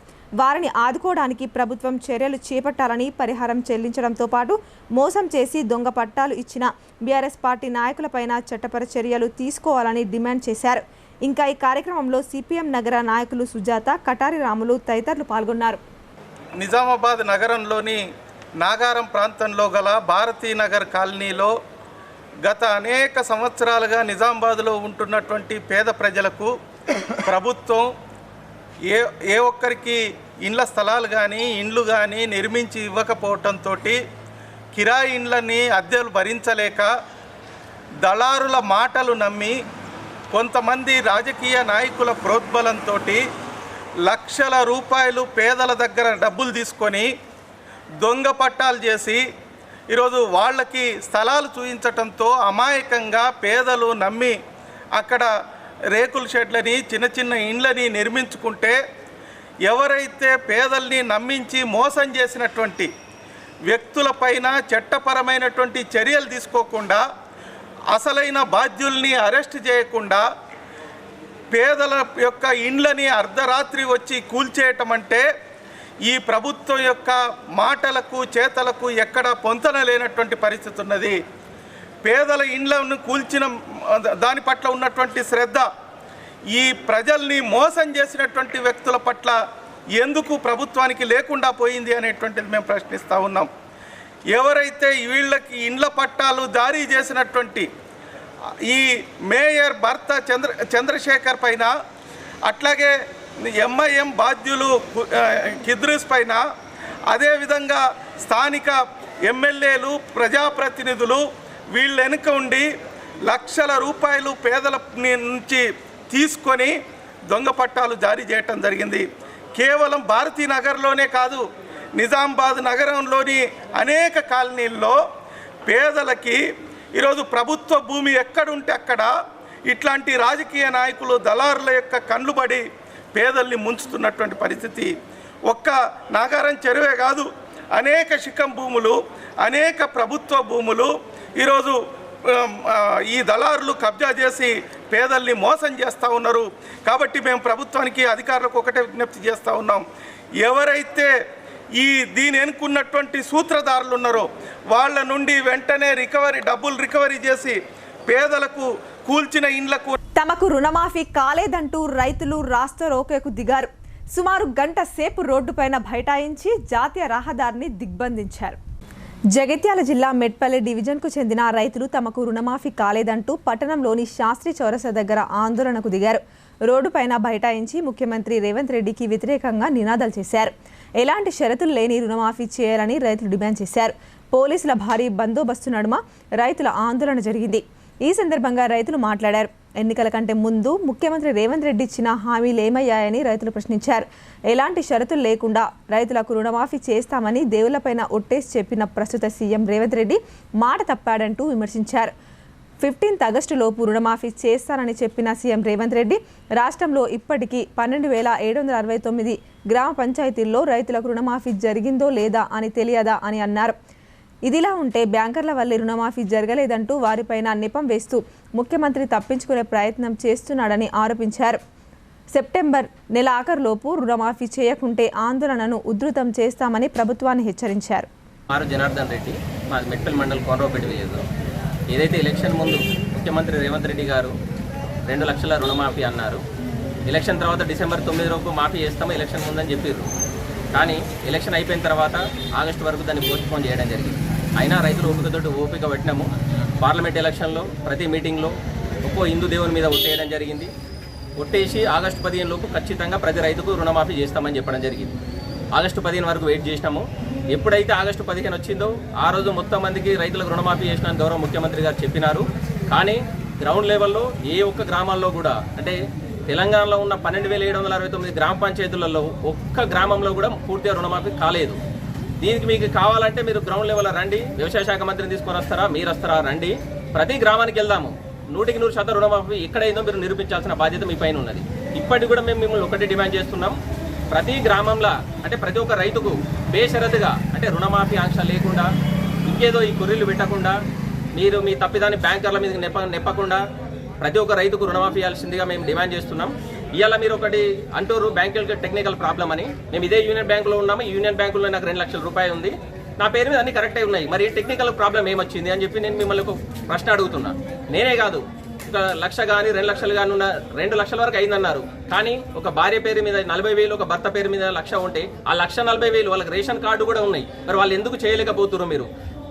వారిని ఆదుకోవడానికి ప్రభుత్వం చర్యలు చేపట్టాలని, పరిహారం చెల్లించడంతో పాటు మోసం చేసి దొంగ పట్టాలు ఇచ్చిన బీఆర్ఎస్ పార్టీ నాయకులపైన చట్టపర చర్యలు తీసుకోవాలని డిమాండ్ చేశారు. ఇంకా ఈ కార్యక్రమంలో సిపిఎం నగర నాయకులు సుజాత, కటారి రాములు తదితరులు పాల్గొన్నారు. నిజామాబాద్ నగరంలోని నాగారం ప్రాంతంలో గల భారతీనగర్ కాలనీలో గత అనేక సంవత్సరాలుగా నిజామాబాద్లో ఉంటున్నటువంటి పేద ప్రజలకు ప్రభుత్వం ఏ ఒక్కరికి ఇండ్ల స్థలాలు కానీ ఇండ్లు కానీ నిర్మించి ఇవ్వకపోవటంతో కిరాయి ఇండ్లని అద్దెలు భరించలేక దళారుల మాటలు నమ్మి కొంతమంది రాజకీయ నాయకుల ప్రోద్బలంతో లక్షల రూపాయలు పేదల దగ్గర డబ్బులు తీసుకొని దొంగ పట్టాలు చేసి ఈరోజు వాళ్ళకి స్థలాలు చూపించటంతో అమాయకంగా పేదలు నమ్మి అక్కడ రేకుల షెడ్లని, చిన్న చిన్న ఇండ్లని నిర్మించుకుంటే ఎవరైతే పేదల్ని నమ్మించి మోసం చేసినటువంటి వ్యక్తులపైన చట్టపరమైనటువంటి చర్యలు తీసుకోకుండా, అసలైన బాధ్యుల్ని అరెస్ట్ చేయకుండా, పేదల యొక్క ఇండ్లని అర్ధరాత్రి వచ్చి కూల్చేయటం అంటే ఈ ప్రభుత్వం యొక్క మాటలకు చేతలకు ఎక్కడ పొంతన లేనటువంటి పరిస్థితి ఉన్నది. పేదల ఇండ్లను కూల్చిన దాని పట్ల ఉన్నటువంటి శ్రద్ధ ఈ ప్రజల్ని మోసం చేసినటువంటి వ్యక్తుల పట్ల ఎందుకు ప్రభుత్వానికి లేకుండా పోయింది అనేటువంటిది మేము ప్రశ్నిస్తూ ఉన్నాం. ఎవరైతే వీళ్ళకి ఇండ్ల పట్టాలు జారీ చేసినటువంటి ఈ మేయర్ భర్త చంద్రశేఖర్ పైన, అట్లాగే ఎంఐఎం బాధ్యులు కిద్రిస్ పైన, అదేవిధంగా స్థానిక ఎమ్మెల్యేలు ప్రజాప్రతినిధులు వీళ్ళ వెనుక ఉండి లక్షల రూపాయలు పేదల నుంచి తీసుకొని దొంగ పట్టాలు జారీ చేయటం జరిగింది. కేవలం భారతీనగర్లోనే కాదు, నిజామాబాద్ నగరంలోని అనేక కాలనీల్లో పేదలకి ఈరోజు ప్రభుత్వ భూమి ఎక్కడుంటే అక్కడ ఇట్లాంటి రాజకీయ నాయకులు దళారుల యొక్క కళ్ళుబడి పేదల్ని ముంచుతున్నటువంటి పరిస్థితి. ఒక్క నాగారం చెరువే కాదు, అనేక శిఖం భూములు, అనేక ప్రభుత్వ భూములు ఈరోజు ఈ దళారులు కబ్జా చేసి పేదల్ని మోసం చేస్తూ ఉన్నారు. కాబట్టి మేము ప్రభుత్వానికి, అధికారులకు ఒకటే విజ్ఞప్తి చేస్తూ ఉన్నాం, ఎవరైతే దీని ఎన్నుకున్నటువంటి సూత్రధారులు ఉన్నారో వాళ్ళ నుండి వెంటనే డబ్బులు రికవరీ చేసి పేదలకు కూల్చిన ఇండ్లకు. తమకు రుణమాఫీ కాలేదంటూ రైతులు రాస్తారోకోకు దిగారు. సుమారు గంట సేపు రోడ్డుపైన బైఠాయించి జాతీయ రహదారిని దిగ్బంధించారు. జగిత్యాల జిల్లా మెట్పల్లి డివిజన్కు చెందిన రైతులు తమకు రుణమాఫీ కాలేదంటూ పట్టణంలోని శాస్త్రి చౌరస్తా దగ్గర ఆందోళనకు దిగారు. రోడ్డుపైన బైఠాయించి ముఖ్యమంత్రి రేవంత్ రెడ్డికి వ్యతిరేకంగా నినాదాలు చేశారు. ఎలాంటి షరతులు లేని రుణమాఫీ చేయాలని రైతులు డిమాండ్ చేశారు. పోలీసుల భారీ బందోబస్తు నడుమ రైతుల ఆందోళన జరిగింది. ఈ సందర్భంగా రైతులు మాట్లాడారు. ఎన్నికల కంటే ముందు ముఖ్యమంత్రి రేవంత్ రెడ్డి ఇచ్చిన హామీలు ఏమయ్యాయని రైతులు ప్రశ్నించారు. ఎలాంటి షరతులు లేకుండా రైతులకు రుణమాఫీ చేస్తామని దేవుళ్లపైన ఒట్టేసి చెప్పిన ప్రస్తుత సీఎం రేవంత్ రెడ్డి మాట తప్పాడంటూ విమర్శించారు. 15 ఆగస్టులోపు రుణమాఫీ చేస్తానని చెప్పిన సీఎం రేవంత్ రెడ్డి రాష్ట్రంలో ఇప్పటికీ 12,769 గ్రామ పంచాయతీల్లో రైతులకు రుణమాఫీ జరిగిందో లేదా అని తెలియదా అని అన్నారు. ఇదిలా ఉంటే బ్యాంకర్ల వల్లే రుణమాఫీ జరగలేదంటూ వారిపైన నెపం వేస్తూ ముఖ్యమంత్రి తప్పించుకునే ప్రయత్నం చేస్తున్నాడని ఆరోపించారు. సెప్టెంబర్ నెల ఆఖరులోపు రుణమాఫీ చేయకుంటే ఆందోళనను ఉధృతం చేస్తామని ప్రభుత్వాన్ని హెచ్చరించారు. జనార్దన్ రెడ్డి, మాది మెట్పల్లి మండల్ కోనరావుపేట విలేజ్. ఏదైతే ఎలక్షన్ ముందు ముఖ్యమంత్రి రేవంత్ రెడ్డి గారు 2 లక్షల రుణమాఫీ అన్నారు. ఎలక్షన్ తర్వాత డిసెంబర్ 9 లోపు మాఫీ చేస్తాము ఎలక్షన్ ముందని చెప్పారు. కానీ ఎలక్షన్ అయిపోయిన తర్వాత ఆగస్టు వరకు దాన్ని పోస్ట్పోన్ చేయడం జరిగింది. అయినా రైతులు ఓపిక పట్టినాము. పార్లమెంట్ ఎలక్షన్లో ప్రతి మీటింగ్లో ఒక్కో హిందూ దేవుని మీద ఒట్టేయడం జరిగింది. ఒట్టేసి ఆగస్టు 15 లోపు ఖచ్చితంగా ప్రతి రైతుకు రుణమాఫీ చేస్తామని చెప్పడం జరిగింది. ఆగస్టు 15 వరకు వెయిట్ చేసినాము. ఎప్పుడైతే ఆగస్టు 15 వచ్చిందో ఆ రోజు మొత్తం మందికి రైతులకు రుణమాఫీ చేసిన గౌరవ ముఖ్యమంత్రి గారు చెప్పినారు. కానీ గ్రౌండ్ లెవెల్లో ఏ ఒక్క గ్రామాల్లో కూడా, అంటే తెలంగాణలో ఉన్న 12,769 గ్రామ పంచాయతీలలో ఒక్క గ్రామంలో కూడా పూర్తిగా రుణమాఫీ కాలేదు. దీనికి మీకు కావాలంటే మీరు గ్రౌండ్ లెవెల్లో రండి, వ్యవసాయ శాఖ మంత్రిని తీసుకొని వస్తారా, మీరు వస్తారా, రండి, ప్రతి గ్రామానికి వెళ్దాము. 100% రుణమాఫీ ఎక్కడైందో మీరు నిరూపించాల్సిన బాధ్యత మీ పైన ఉన్నది. ఇప్పటికి కూడా మేము మిమ్మల్ని ఒకటి డిమాండ్ చేస్తున్నాం, ప్రతి గ్రామంలో అంటే ప్రతి ఒక్క రైతుకు బేషరతుగా అంటే రుణమాఫీ ఆంక్ష లేకుండా, ఇంకేదో ఈ కొర్రీలు పెట్టకుండా, మీరు మీ తప్పిదాన్ని బ్యాంకర్ల మీద నెప్పకుండా ప్రతి ఒక్క రైతుకు రుణమాఫీ ఇవ్వాల్సిందిగా మేము డిమాండ్ చేస్తున్నాం. ఇవాళ మీరు ఒకటి అంటారు బ్యాంకులకి టెక్నికల్ ప్రాబ్లం అని. మేము ఇదే యూనియన్ బ్యాంకులో ఉన్నాము. యూనియన్ బ్యాంకులో నాకు 2 లక్షల రూపాయలు ఉంది, నా పేరు మీద అన్ని కరెక్టే ఉన్నాయి, మరి టెక్నికల్ ప్రాబ్లం ఏమొచ్చింది అని చెప్పి నేను మిమ్మల్ని ఒక ప్రశ్న అడుగుతున్నా. నేనే కాదు, ఒక 1 లక్ష కానీ 2 లక్షలు కానీ ఉన్న 2 లక్షల వరకు అయిందన్నారు. కానీ ఒక భార్య పేరు మీద 40,000, ఒక భర్త పేరు మీద 1 లక్ష ఉంటే ఆ 1,40,000 వాళ్ళకి రేషన్ కార్డు కూడా ఉన్నాయి. మరి వాళ్ళు ఎందుకు చేయలేకపోతున్నారు?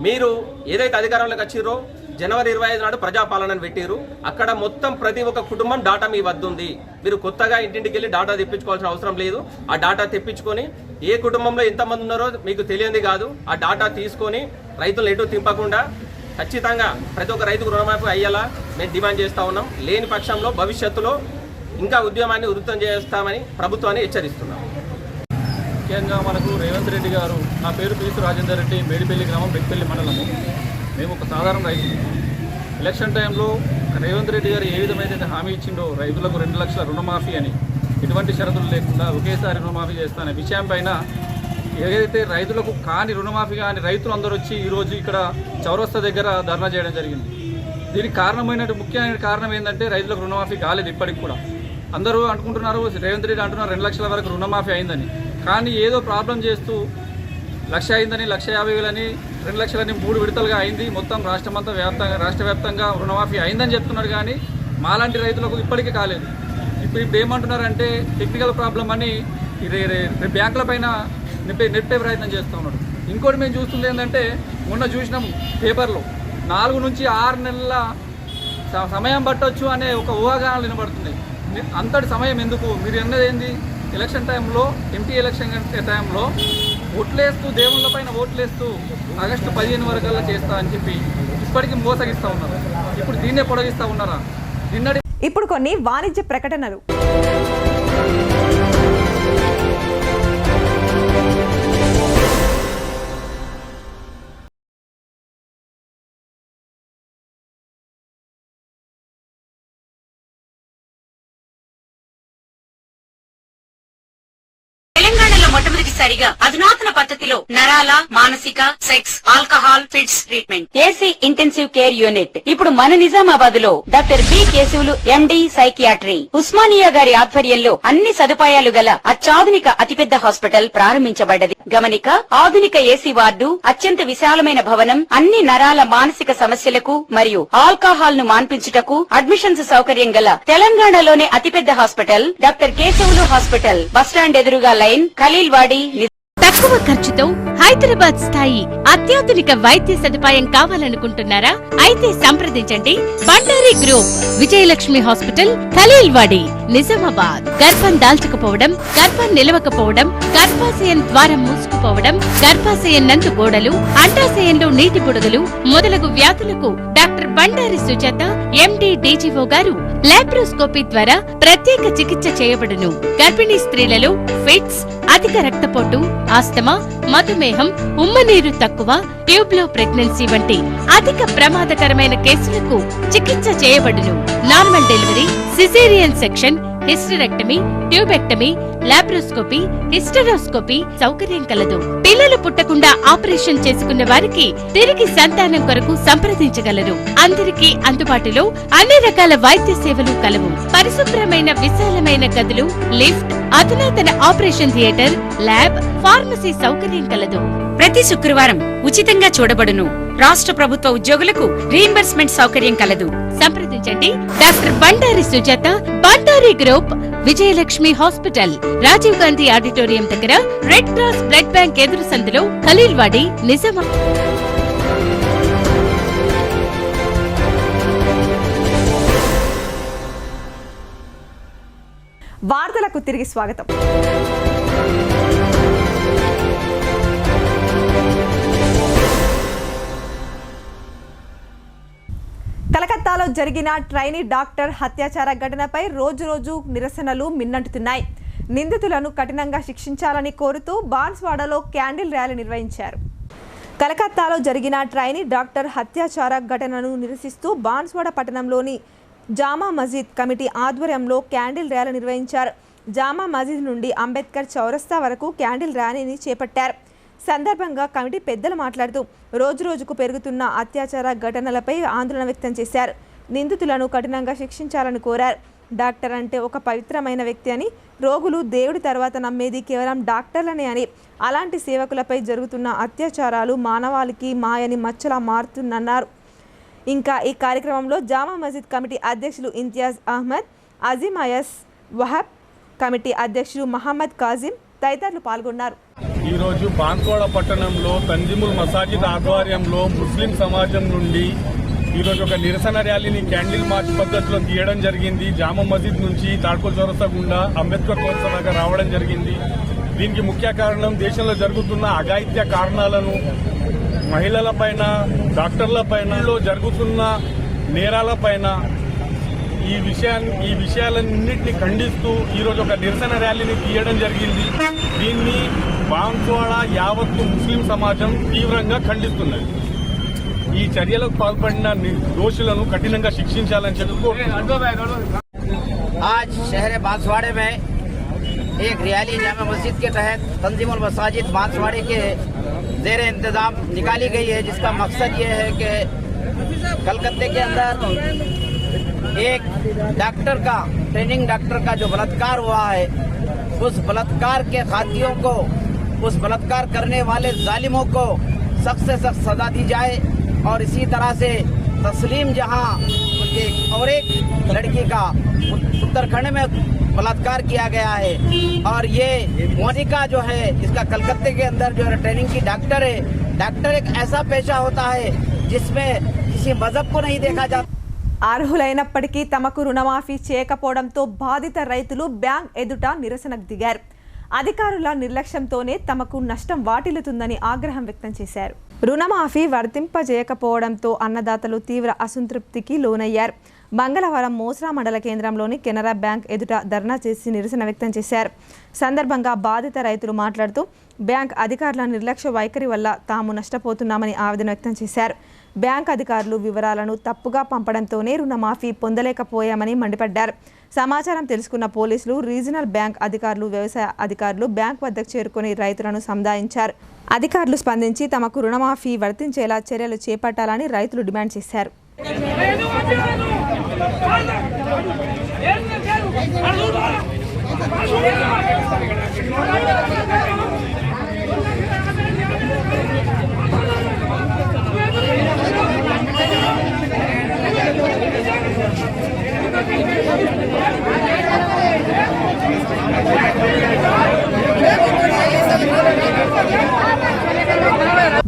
మీరు ఏదైతే అధికారంలోకి వచ్చిరో జనవరి 25 నాడు ప్రజాపాలనను పెట్టారు. అక్కడ మొత్తం ప్రతి ఒక్క కుటుంబం డాటా మీ వద్ద ఉంది. మీరు కొత్తగా ఇంటింటికి వెళ్ళి డాటా తెప్పించుకోవాల్సిన అవసరం లేదు. ఆ డాటా తెప్పించుకొని ఏ కుటుంబంలో ఎంతమంది ఉన్నారో మీకు తెలియంది కాదు. ఆ డాటా తీసుకొని రైతులను ఎటు తింపకుండా ఖచ్చితంగా ప్రతి ఒక్క రైతుకు రుణమాఫీ అయ్యేలా మేము డిమాండ్ చేస్తూ ఉన్నాం. లేని పక్షంలో భవిష్యత్తులో ఇంకా ఉద్యమాన్ని ఉధృతం చేస్తామని ప్రభుత్వాన్ని హెచ్చరిస్తున్నాం. ముఖ్యంగా మనకు రేవంత్ రెడ్డి గారు, నా పేరు పీసు రాజేందర్ రెడ్డి, మేడిపల్లి గ్రామం, బెక్పల్లి మండలము. మేము ఒక సాధారణ రైతు. ఎలక్షన్ టైంలో రేవంత్ రెడ్డి గారు ఏ విధమైన హామీ ఇచ్చిండో రైతులకు 2 లక్షల రుణమాఫీ అని, ఎటువంటి షరతులు లేకుండా ఒకేసారి రుణమాఫీ చేస్తానే విషయం పైన ఏదైతే రైతులకు కాని రుణమాఫీ కాని రైతులు అందరూ వచ్చి ఈరోజు ఇక్కడ చౌరస్తా దగ్గర ధర్నా చేయడం జరిగింది. దీనికి ముఖ్యమైన కారణం ఏంటంటే రైతులకు రుణమాఫీ కాలేదు. ఇప్పటికి కూడా అందరూ అనుకుంటున్నారు, రేవంత్ రెడ్డి అంటున్నారు 2 లక్షల వరకు రుణమాఫీ అయిందని. కానీ ఏదో ప్రాబ్లం చేస్తూ 1,00,000 అయిందని, 1,50,000 అని, 2 లక్షలని 3 విడతలుగా అయింది. మొత్తం రాష్ట్ర వ్యాప్తంగా రుణమాఫీ అయిందని చెప్తున్నారు. కానీ మాలాంటి రైతులకు ఇప్పటికీ కాలేదు. ఇప్పుడు ఏమంటున్నారంటే టెక్నికల్ ప్రాబ్లం అని బ్యాంకుల పైన నెట్టే ప్రయత్నం చేస్తూ ఉన్నారు. ఇంకోటి మేము చూస్తుంది ఏంటంటే మొన్న చూసినాం పేపర్లో 4 నుంచి 6 నెలల సమయం పట్టొచ్చు అనే ఒక ఊహాగానాలు వినబడుతుంది. అంతటి సమయం ఎందుకు? మీరు అన్నది ఏంది? ఎలక్షన్ టైంలో, ఎంపీ ఎలక్షన్ టైంలో ఓట్లేస్తూ, దేవుళ్ళ పైన ఓట్లేస్తూ ఆగస్టు 15 వరకల్లా చేస్తా అని చెప్పి ఇప్పటికీ మోసగిస్తూ ఉన్నారు. ఇప్పుడు దీన్నే పొడిగిస్తూ ఉన్నారా? ఇప్పుడు కొన్ని వాణిజ్య ప్రకటనలు. మొట్టమొదటిసారిగా అధునాతన పద్ధతిలో నరాల, మానసిక, sex, alcohol, fits treatment, AC intensive care unit ఇప్పుడు మన నిజామాబాద్ లో doctor B Keshavulu MD psychiatry, Osmania గారి ఆధ్వర్యంలో అన్ని సదుపాయాలు గల అత్యాధునిక అతిపెద్ద హాస్పిటల్ ప్రారంభించబడ్డది. గమనిక, ఆధునిక ఏసీ వార్డు, అత్యంత విశాలమైన భవనం, అన్ని నరాల మానసిక సమస్యలకు మరియు ఆల్కహాల్ ను మాన్పించుటకు అడ్మిషన్స్ సౌకర్యం గల తెలంగాణలోనే అతిపెద్ద hospital doctor Keshavulu hospital, bus stand ఎదురుగా లైన్, ఖలీల్వాడి. తక్కువ ఖర్చుతో హైదరాబాద్ స్థాయి అత్యాధునిక వైద్య సదుపాయం కావాలనుకుంటున్నారా? అయితే సంప్రదించండి బండారి గ్రూప్, విజయలక్ష్మి హాస్పిటల్, ఖలీల్వాడి, నిజామాబాద్. గర్భం దాల్చకపోవడం, గర్భం నిలవకపోవడం, గర్భాశయం ద్వారం మూసుకుపోవడం, గర్భాశయం నందు గోడలు, అండాశయంలో నీటి బుడగలు మొదలగు వ్యాధులకు డాక్టర్ బండారి సుజాత ఎండి డీజీఓ గారు లాప్రోస్కోపీ ద్వారా ప్రత్యేక చికిత్స చేయబడును. గర్భిణీ స్త్రీలలో ఫిట్స్, అధిక రక్తపోటు, ఆస్తమా, మధుమేహం, ఉమ్మనీరు తక్కువ, ట్యూబ్లో ప్రెగ్నెన్సీ వంటి అధిక ప్రమాదకరమైన కేసులకు చికిత్స చేయబడును. Normal delivery, caesarean section, hysterectomy, tubectomy, laparoscopy, hysteroscopy సౌకర్యం కలదు. పిల్లలు పుట్టకుండా ఆపరేషన్ చేసుకున్న వారికి తిరిగి సంతానం కొరకు సంప్రదించగలరు. అందరికీ అందుబాటులో అన్ని రకాల వైద్య సేవలు కలవు. పరిశుభ్రమైన విశాలమైన గదులు, లిఫ్ట్, అధునాతన ఆపరేషన్ థియేటర్, ల్యాబ్, ఫార్మసీ సౌకర్యం కలదు. ప్రతి శుక్రవారం ఉచితంగా చూడబడును. రాష్ట్ర ప్రభుత్వ ఉద్యోగులకు రీయింబర్స్మెంట్ సౌకర్యం కలదు. సంప్రదించండి doctor Bandari Sujatha, Bandari group, Vijayalakshmi hospital, Rajiv Gandhi auditorium దగ్గర, రెడ్ క్రాస్ బ్లడ్ బ్యాంక్ ఎదురు సందులో, ఖలీల్వాడి, నిజామాబాద్. వార్తలకు తిరిగి స్వాగతం. కలకత్తాలో జరిగిన ట్రైనీ డాక్టర్ హత్యాచార ఘటనపై రోజురోజు నిరసనలు మిన్నంటుతున్నాయి. నిందితులను కఠినంగా శిక్షించాలని కోరుతూ బాన్స్వాడలో క్యాండిల్ ర్యాలీ నిర్వహించారు. కలకత్తాలో జరిగిన ట్రైనీ డాక్టర్ హత్యాచార ఘటనను నిరసిస్తూ బాన్స్వాడ పట్టణంలోని జామా మస్జిద్ కమిటీ ఆధ్వర్యంలో క్యాండిల్ ర్యాలీ నిర్వహించారు. జామా మస్జిద్ నుండి అంబేద్కర్ చౌరస్తా వరకు క్యాండిల్ ర్యాలీని చేపట్టారు. సందర్భంగా కమిటీ పెద్దలు మాట్లాడుతూ రోజురోజుకు పెరుగుతున్న అత్యాచార ఘటనలపై ఆందోళన వ్యక్తం చేశారు. నిందితులను కఠినంగా శిక్షించాలని కోరారు. డాక్టర్ అంటే ఒక పవిత్రమైన వ్యక్తి అని, రోగులు దేవుడి తర్వాత నమ్మేది కేవలం డాక్టర్లనే అని, అలాంటి సేవకులపై జరుగుతున్న అత్యాచారాలు మానవాళికి మాయని మచ్చలా మారుతుందన్నారు. ఇంకా ఈ కార్యక్రమంలో జామా మస్జిద్ కమిటీ అధ్యక్షులు ఇంతియాజ్ అహ్మద్, అజీమాయస్ వహబ్, కమిటీ అధ్యక్షులు మహమ్మద్ కాజిం తదితరులు పాల్గొన్నారు. ఈరోజు బాన్స్వాడ పట్టణంలో తంజిముల్ మసాజిద్ ఆధ్వర్యంలో ముస్లిం సమాజం నుండి ఈరోజు ఒక నిరసన ర్యాలీని క్యాండిల్ మార్చ్ పద్ధతిలో తీయడం జరిగింది. జామా మస్జిద్ నుంచి తాడ్కోల్ చౌరస్తా గుండా అంబేద్కర్ చౌరస్తా దాకా రావడం జరిగింది. దీనికి ముఖ్య కారణం దేశంలో జరుగుతున్న అఘాయిత్య కారణాలను, మహిళల పైన, డాక్టర్ల పైన జరుగుతున్న నేరాల పైన ఈ విషయాలన్నింటినీ ఖండిస్తూ ఈరోజు ఒక నిరసన ర్యాలీని తీయడం జరిగింది. దీన్ని బాన్స్వాడ యావత్తు ముస్లిం సమాజం తీవ్రంగా ఖండిస్తున్నది. ఈ చర్యలకు పాల్పడిన దోషులను కఠినంగా శిక్షించాలని చెప్పుకో. आज शहर बांसवाड़े में एक रैली जामा मस्जिद के तहत तंजीमुल मसाजिद बांसवाड़े के ज़ेर इंतज़ाम निकाली गई है, जिसका मकसद ये है कि कलकत्ते के अंदर एक डॉक्टर का, ट्रेनिंग डॉक्टर का जो बलात्कार हुआ है, उस बलात्कार के खातियों को, उस बलात्कार करने वाले जालिमों को सख्त से सख्त सजा दी जाए। और इसी तरह से तस्लीम जहां और एक लड़की का उत्तराखंड में बलात्कार किया गया है, और ये मोनिका जो है, इसका कलकत्ते के अंदर जो है ट्रेनिंग की डॉक्टर है। डॉक्टर एक ऐसा पेशा होता है जिसमें किसी मजहब को नहीं देखा जाता। అర్హులైనప్పటికీ తమకు రుణమాఫీ చేయకపోవడంతో బాధిత రైతులు బ్యాంక్ ఎదుట నిరసనకు దిగారు. అధికారుల నిర్లక్ష్యంతోనే తమకు నష్టం వాటిల్లుతుందని ఆగ్రహం వ్యక్తం చేశారు. రుణమాఫీ వర్తింపజేయకపోవడంతో అన్నదాతలు తీవ్ర అసంతృప్తికి లోనయ్యారు. మంగళవారం మోస్రా మండల కేంద్రంలోని కెనరా బ్యాంక్ ఎదుట ధర్నా చేసి నిరసన వ్యక్తం చేశారు. సందర్భంగా బాధిత రైతులు మాట్లాడుతూ బ్యాంక్ అధికారుల నిర్లక్ష్య వైఖరి వల్ల తాము నష్టపోతున్నామని ఆవేదన వ్యక్తం చేశారు. బ్యాంక్ అధికారులు వివరాలను తప్పుగా పంపడంతోనే రుణమాఫీ పొందలేకపోయామని మండిపడ్డారు. సమాచారం తెలుసుకున్న పోలీసులు, రీజనల్ బ్యాంక్ అధికారులు, వ్యవసాయ అధికారులు బ్యాంక్ వద్దకు చేరుకుని రైతులను సంధాయించారు. అధికారులు స్పందించి తమకు రుణమాఫీ వర్తించేలా చర్యలు చేపట్టాలని రైతులు డిమాండ్ చేశారు.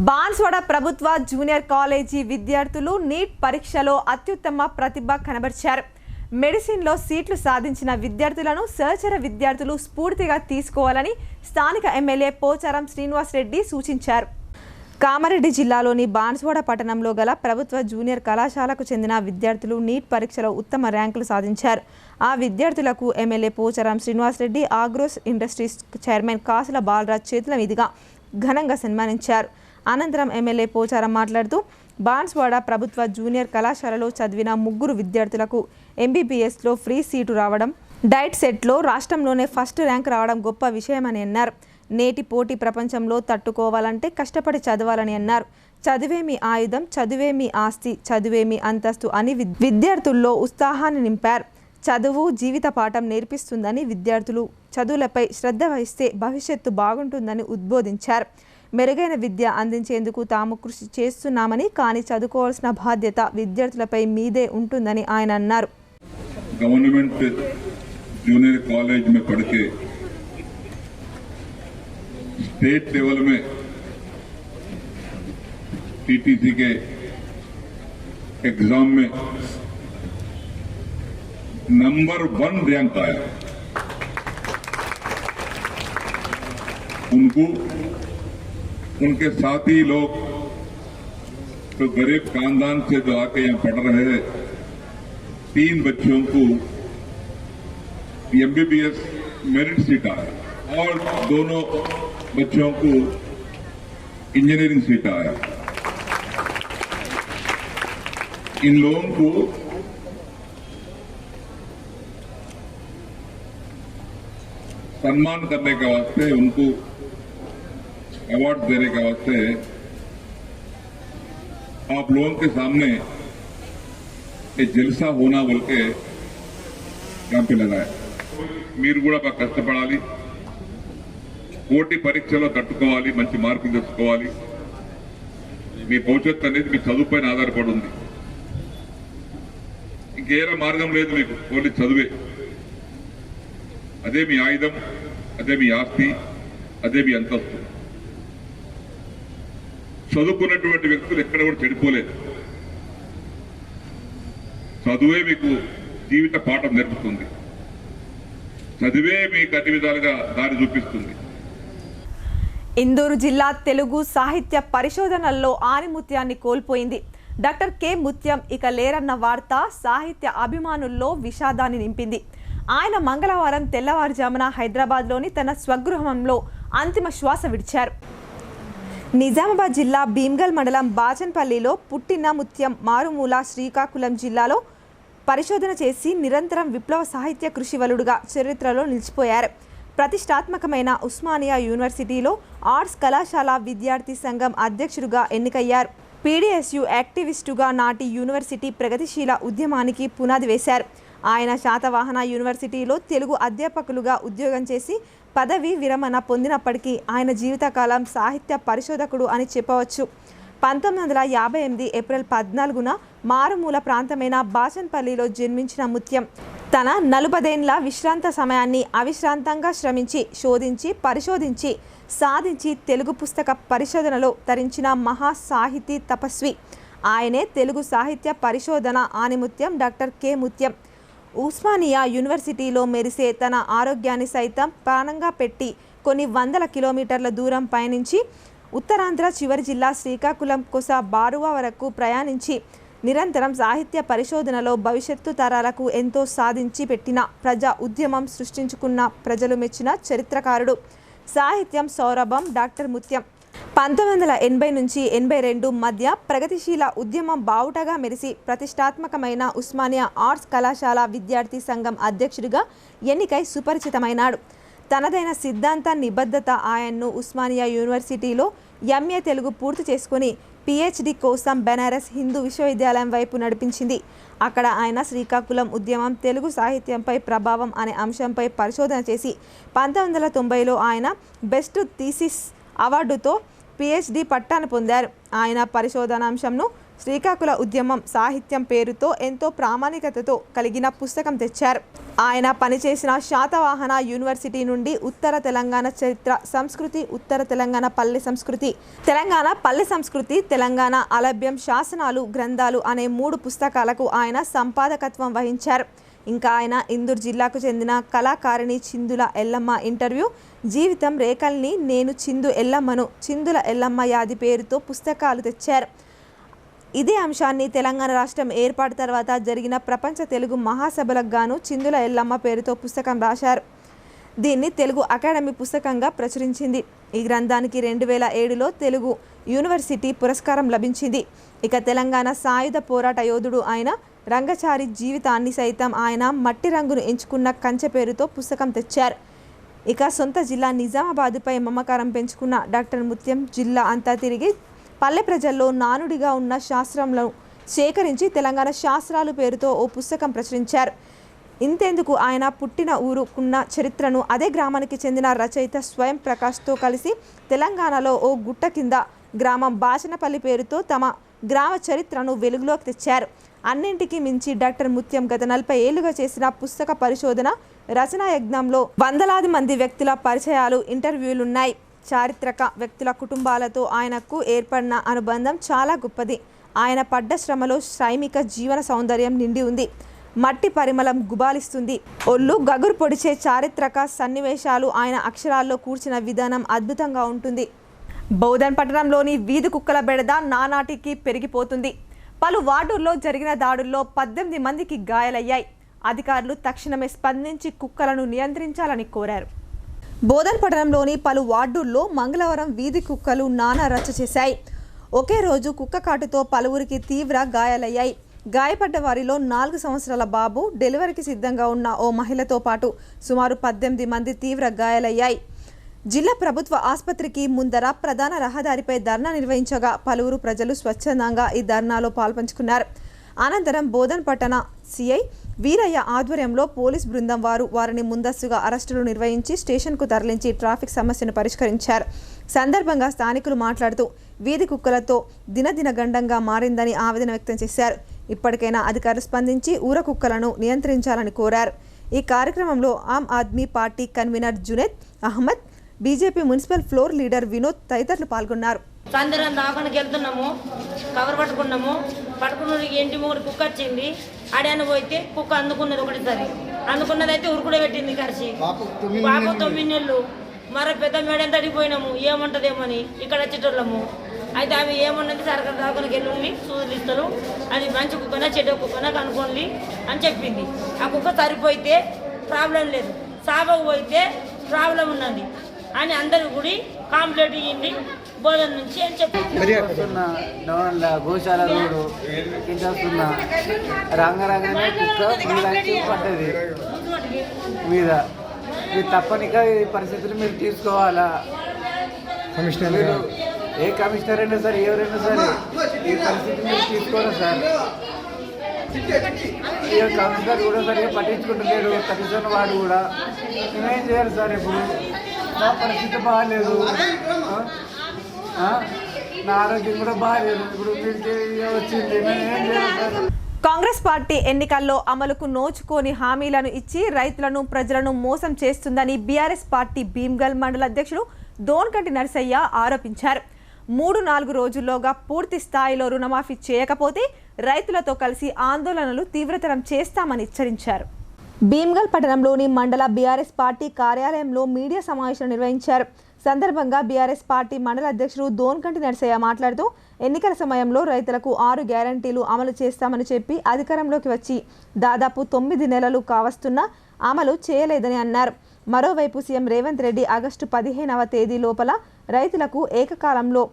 బాన్స్వాడ ప్రభుత్వ జూనియర్ కాలేజీ విద్యార్థులు నీట్ పరీక్షలో అత్యుత్తమ ప్రతిభ కనబర్చారు. మెడిసిన్లో సీట్లు సాధించిన విద్యార్థులను సహచర విద్యార్థులు స్ఫూర్తిగా తీసుకోవాలని స్థానిక ఎమ్మెల్యే పోచారం శ్రీనివాస్ రెడ్డి సూచించారు. కామారెడ్డి జిల్లాలోని బాన్స్వాడ పట్టణంలో గల ప్రభుత్వ జూనియర్ కళాశాలకు చెందిన విద్యార్థులు నీట్ పరీక్షలో ఉత్తమ ర్యాంకులు సాధించారు. ఆ విద్యార్థులకు MLA Pocharam Srinivas Reddy Agros industries chairman కాసుల బాలరాజ్ చేతుల మీదుగా ఘనంగా సన్మానించారు. అనంతరం ఎమ్మెల్యే పోచారం మాట్లాడుతూ బాన్స్వాడ ప్రభుత్వ జూనియర్ కళాశాలలో చదివిన 3 విద్యార్థులకు ఎంబీబీఎస్లో ఫ్రీ సీటు రావడం, డైట్ సెట్లో రాష్ట్రంలోనే ఫస్ట్ ర్యాంక్ రావడం గొప్ప విషయమని అన్నారు. నేటి పోటీ ప్రపంచంలో తట్టుకోవాలంటే కష్టపడి చదవాలని అన్నారు. చదివే మీ ఆయుధం, చదివే మీ ఆస్తి, చదివే మీ అంతస్తు అని విద్యార్థుల్లో ఉత్సాహాన్ని నింపారు. చదువు జీవిత పాఠం నేర్పిస్తుందని, విద్యార్థులు చదువులపై శ్రద్ధ వహిస్తే భవిష్యత్తు బాగుంటుందని ఉద్బోధించారు. మెరుగైన విద్య అందించేందుకు తాము కృషి చేస్తున్నామని, కానీ చదువుకోవాల్సిన బాధ్యత విద్యార్థులపై మీదే ఉంటుందని ఆయన అన్నారు. గవర్నమెంట్ జూనియర్ कॉलेज में पढ़ के स्टेट लेवल में टीटीसी के एग्जाम में नंबर 1 रैंक आया. उनको उनके साथी लोग तो गरीब खानदान से जो आके यहाँ पढ़ रहे हैं, 3 बच्चों को एमबीबीएस मेरिट सीट आया और दोनों बच्चों को इंजीनियरिंग सीट आया. इन लोगों को सम्मान करने के वास्ते, उनको अवार्ड देने के वास्ते आप लोगों के सामने ये जलसा होना बोल के यहाँ पे लगाया. మీరు కూడా బాగా కష్టపడాలి, పోటీ పరీక్షలో తట్టుకోవాలి, మంచి మార్కులు తెచ్చుకోవాలి. మీ భవిష్యత్తు అనేది మీ చదువుపైన ఆధారపడి ఉంది. ఇంకేరే మార్గం లేదు మీకు, ఓన్లీ చదువే. అదే మీ ఆయుధం, అదే మీ ఆస్తి, అదే మీ అంతస్తు. చదువుకున్నటువంటి వ్యక్తులు ఎక్కడ కూడా చెడిపోలేదు. చదువే మీకు జీవిత పాఠం నేర్పుతుంది. చదివే మీకు అన్ని విధాలుగా దారి చూపిస్తుంది. ఇందూరు జిల్లా తెలుగు సాహిత్య పరిశోధనల్లో ఆణిముత్యాన్ని కోల్పోయింది. డాక్టర్ కె ముత్యం ఇక లేరన్న వార్త సాహిత్య అభిమానుల్లో విషాదాన్ని నింపింది. ఆయన మంగళవారం తెల్లవారుజామున హైదరాబాద్లోని తన స్వగృహంలో అంతిమ శ్వాస విడిచారు. నిజామాబాద్ జిల్లా భీమ్గల్ మండలం బాచన్పల్లిలో పుట్టిన ముత్యం మారుమూల శ్రీకాకుళం జిల్లాలో పరిశోధన చేసి నిరంతరం విప్లవ సాహిత్య కృషివలుడుగా చరిత్రలో నిలిచిపోయారు. ప్రతిష్టాత్మకమైన ఉస్మానియా యూనివర్సిటీలో ఆర్ట్స్ కళాశాల విద్యార్థి సంఘం అధ్యక్షుడిగా ఎన్నికయ్యారు. పీడీఎస్యూ యాక్టివిస్టుగా నాటి యూనివర్సిటీ ప్రగతిశీల ఉద్యమానికి పునాది వేశారు. ఆయన శాతవాహన యూనివర్సిటీలో తెలుగు అధ్యాపకులుగా ఉద్యోగం చేసి పదవి విరమణ పొందినప్పటికీ ఆయన జీవితకాలం సాహిత్య పరిశోధకుడు అని చెప్పవచ్చు. 1958 ఏప్రిల్ 14న మారుమూల ప్రాంతమైన బాచన్పల్లిలో జన్మించిన ముత్యం తన 40 ఏళ్ల విశ్రాంత సమయాన్ని అవిశ్రాంతంగా శ్రమించి శోధించి పరిశోధించి సాధించి తెలుగు పుస్తక పరిశోధనలో తరించిన మహా సాహితీ తపస్వి. ఆయనే తెలుగు సాహిత్య పరిశోధన ఆణిముత్యం డాక్టర్ కె ముత్యం. ఉస్మానియా యూనివర్సిటీలో మెరిసే తన ఆరోగ్యాన్ని సైతం ప్రాణంగా పెట్టి కొన్ని వందల కిలోమీటర్ల దూరం పయనించి ఉత్తరాంధ్ర చివరి జిల్లా శ్రీకాకుళం కొస బారువా వరకు ప్రయాణించి నిరంతరం సాహిత్య పరిశోధనలో భవిష్యత్తు తరాలకు ఎంతో సాధించి పెట్టిన ప్రజా ఉద్యమం సృష్టించుకున్న ప్రజలు మెచ్చిన చరిత్రకారుడు. సాహిత్యం సౌరభం డాక్టర్ ముత్యం. 1980 నుంచి 82 మధ్య ప్రగతిశీల ఉద్యమం బావుటగా మెరిసి ప్రతిష్టాత్మకమైన ఉస్మానియా ఆర్ట్స్ కళాశాల విద్యార్థి సంఘం అధ్యక్షుడిగా ఎన్నికై సుపరిచితమైనాడు. తనదైన సిద్ధాంత నిబద్ధత ఆయన్ను ఉస్మానియా యూనివర్సిటీలో ఎంఏ తెలుగు పూర్తి చేసుకుని పిహెచ్డి కోసం బెనారస్ హిందూ విశ్వవిద్యాలయం వైపు నడిపించింది. అక్కడ ఆయన శ్రీకాకుళం ఉద్యమం తెలుగు సాహిత్యంపై ప్రభావం అనే అంశంపై పరిశోధన చేసి 1990లో ఆయన బెస్ట్ థీసిస్ అవార్డుతో పిహెచ్డి పట్టాను పొందారు. ఆయన పరిశోధనాంశంను శ్రీకాకుళ ఉద్యమం సాహిత్యం పేరుతో ఎంతో ప్రామాణికతతో కలిగిన పుస్తకం తెచ్చారు. ఆయన పనిచేసిన శాతవాహన యూనివర్సిటీ నుండి ఉత్తర తెలంగాణ చరిత్ర సంస్కృతి, ఉత్తర తెలంగాణ పల్లె సంస్కృతి, తెలంగాణ పల్లె సంస్కృతి, తెలంగాణ అలభ్యం శాసనాలు గ్రంథాలు అనే 3 పుస్తకాలకు ఆయన సంపాదకత్వం వహించారు. ఇంకా ఆయన ఇందూరు జిల్లాకు చెందిన కళాకారిణి చిందుల ఎల్లమ్మ ఇంటర్వ్యూ, జీవితం రేఖల్ని, నేను చిందు ఎల్లమ్మను, చిందుల ఎల్లమ్మ యాది పేరుతో పుస్తకాలు తెచ్చారు. ఇదే అంశాన్ని తెలంగాణ రాష్ట్రం ఏర్పాటు తర్వాత జరిగిన ప్రపంచ తెలుగు మహాసభలకు గాను చిందుల ఎల్లమ్మ పేరుతో పుస్తకం రాశారు. దీన్ని తెలుగు అకాడమీ పుస్తకంగా ప్రచురించింది. ఈ గ్రంథానికి 2007లో తెలుగు యూనివర్సిటీ పురస్కారం లభించింది. ఇక తెలంగాణ సాయుధ పోరాట యోధుడు ఆయన రంగచారి జీవితాన్ని సైతం ఆయన మట్టి రంగును ఎంచుకున్న కంచె పేరుతో పుస్తకం తెచ్చారు. ఇక సొంత జిల్లా నిజామాబాదుపై మమకారం పెంచుకున్న డాక్టర్ ముత్యం జిల్లా అంతా తిరిగి పల్లె ప్రజల్లో నానుడిగా ఉన్న శాస్త్రంలో సేకరించి తెలంగాణ శాస్త్రాలు పేరుతో ఓ పుస్తకం ప్రచురించారు. ఇంతెందుకు ఆయన పుట్టిన ఊరుకున్న చరిత్రను అదే గ్రామానికి చెందిన రచయిత స్వయం ప్రకాష్తో కలిసి తెలంగాణలో ఓ గుట్ట కింద గ్రామం బాచనపల్లి పేరుతో తమ గ్రామ చరిత్రను వెలుగులోకి తెచ్చారు. అన్నింటికీ మించి డాక్టర్ ముత్యం గత 40 ఏళ్లుగా చేసిన పుస్తక పరిశోధన రచనా యజ్ఞంలో వందలాది మంది వ్యక్తుల పరిచయాలు, ఇంటర్వ్యూలున్నాయి. చారిత్రక వ్యక్తుల కుటుంబాలతో ఆయనకు ఏర్పడిన అనుబంధం చాలా గొప్పది. ఆయన పడ్డ శ్రమలో శ్రైమిక జీవన సౌందర్యం నిండి ఉంది. మట్టి పరిమళం గుబాలిస్తుంది. ఒళ్ళు గగురు పొడిచే చారిత్రక సన్నివేశాలు ఆయన అక్షరాల్లో కూర్చిన విధానం అద్భుతంగా ఉంటుంది. బౌద్ధన్ పట్టణంలోని వీధి కుక్కల బెడద నానాటికి పెరిగిపోతుంది. పలు వార్డుల్లో జరిగిన దాడుల్లో 18 మందికి గాయాలయ్యాయి. అధికారులు తక్షణమే స్పందించి కుక్కలను నియంత్రించాలని కోరారు. బోధన్ పట్టణంలోని పలు వార్డుల్లో మంగళవారం వీధి కుక్కలు నానా రచ్చ చేశాయి. ఒకే రోజు కుక్క కాటుతో పలువురికి తీవ్ర గాయాలయ్యాయి. గాయపడ్డ వారిలో 4 సంవత్సరాల బాబు, డెలివరీకి సిద్ధంగా ఉన్న ఓ మహిళతో పాటు సుమారు 18 మంది తీవ్ర గాయాలయ్యాయి. జిల్లా ప్రభుత్వ ఆసుపత్రికి ముందర ప్రధాన రహదారిపై ధర్నా నిర్వహించగా పలువురు ప్రజలు స్వచ్ఛందంగా ఈ ధర్నాలో పాల్పంచుకున్నారు. అనంతరం బోధన్ పట్టణ సిఐ వీరయ్య ఆధ్వర్యంలో పోలీస్ బృందం వారిని ముందస్తుగా అరెస్టులు నిర్వహించి స్టేషన్కు తరలించి ట్రాఫిక్ సమస్యను పరిష్కరించారు. సందర్భంగా స్థానికులు మాట్లాడుతూ వీధి కుక్కలతో దినదిన గండంగా మారిందని ఆవేదన వ్యక్తం చేశారు. ఇప్పటికైనా అధికారులు స్పందించి ఊర కుక్కలను నియంత్రించాలని కోరారు. ఈ కార్యక్రమంలో Aam Aadmi party convener Juned Ahmed, BJP municipal floor leader Vinod తదితరులు పాల్గొన్నారు. సాయంత్రం దాకానికి వెళ్తున్నాము, కవర్ పట్టుకున్నాము. పట్టుకున్న ఇంటి మూడు కుక్క వచ్చింది. ఆడాను పోయితే కుక్క అందుకున్నది ఒకటిసారి. అందుకున్నది అయితే ఉరుకుడే పెట్టింది కరిచి. పాప 9 నెలలు. మరో పెద్ద మేడం తడిపోయినాము, ఏమంటదేమని ఇక్కడ వచ్చేటోళ్ళము. అయితే అవి ఏమన్నది సరకారు దాకానికి వెళ్ళి సూదులు ఇస్తారు, అది మంచి కుక్కనా చెడ్డ కుక్కనా కనుక్కోండి అని చెప్పింది. ఆ కుక్క సరిపోయితే ప్రాబ్లం లేదు, సాగకపోతే ప్రాబ్లం ఉన్నది అని అందరూ కూడా కాంప్లైంట్ ఇవ్వండి బోధన నుంచి అని చెప్పి గోశాల రోడ్డు కింద వస్తున్న రంగరంగానే కుక్క పడ్డది మీద. మీరు తప్పనిగా ఈ పరిస్థితులు మీరు తీసుకోవాలా. మీరు ఏ కమిషనర్ అయినా సరే ఎవరైనా సరే ఈ పరిస్థితి మీరు తీసుకోవాలి సార్. ఈ కమిషనర్ కూడా సరిగా పట్టించుకుంటలేడు, కమిషన్ వాడు కూడా. మేమేం చేయాలి సార్? ఇప్పుడు నా పరిస్థితి బాగాలేదు, నా ఆరోగ్యం కూడా బాగాలేదు. ఇప్పుడు మీరు వచ్చింది, మేమేం చేయాలి సార్? కాంగ్రెస్ పార్టీ ఎన్నికల్లో అమలుకు నోచుకోని హామీలను ఇచ్చి రైతులను ప్రజలను మోసం చేస్తుందని బీఆర్ఎస్ పార్టీ భీమ్గల్ మండల అధ్యక్షుడు దోన్కంటి నరసయ్య ఆరోపించారు. 3-4 రోజుల్లోగా పూర్తి స్థాయిలో రుణమాఫీ చేయకపోతే రైతులతో కలిసి ఆందోళనలు తీవ్రతరం చేస్తామని హెచ్చరించారు. భీమ్గల్ పట్టణంలోని మండల బీఆర్ఎస్ పార్టీ కార్యాలయంలో మీడియా సమావేశం నిర్వహించారు. సందర్భంగా బీఆర్ఎస్ పార్టీ మండల అధ్యక్షుడు దోన్కంటి నరసయ్య మాట్లాడుతూ ఎన్నికల సమయంలో రైతులకు 6 గ్యారంటీలు అమలు చేస్తామని చెప్పి అధికారంలోకి వచ్చి దాదాపు 9 నెలలు కావస్తున్నా అమలు చేయలేదని అన్నారు. మరోవైపు సీఎం రేవంత్ రెడ్డి ఆగస్టు 15వ తేదీ లోపల రైతులకు ఏకకాలంలో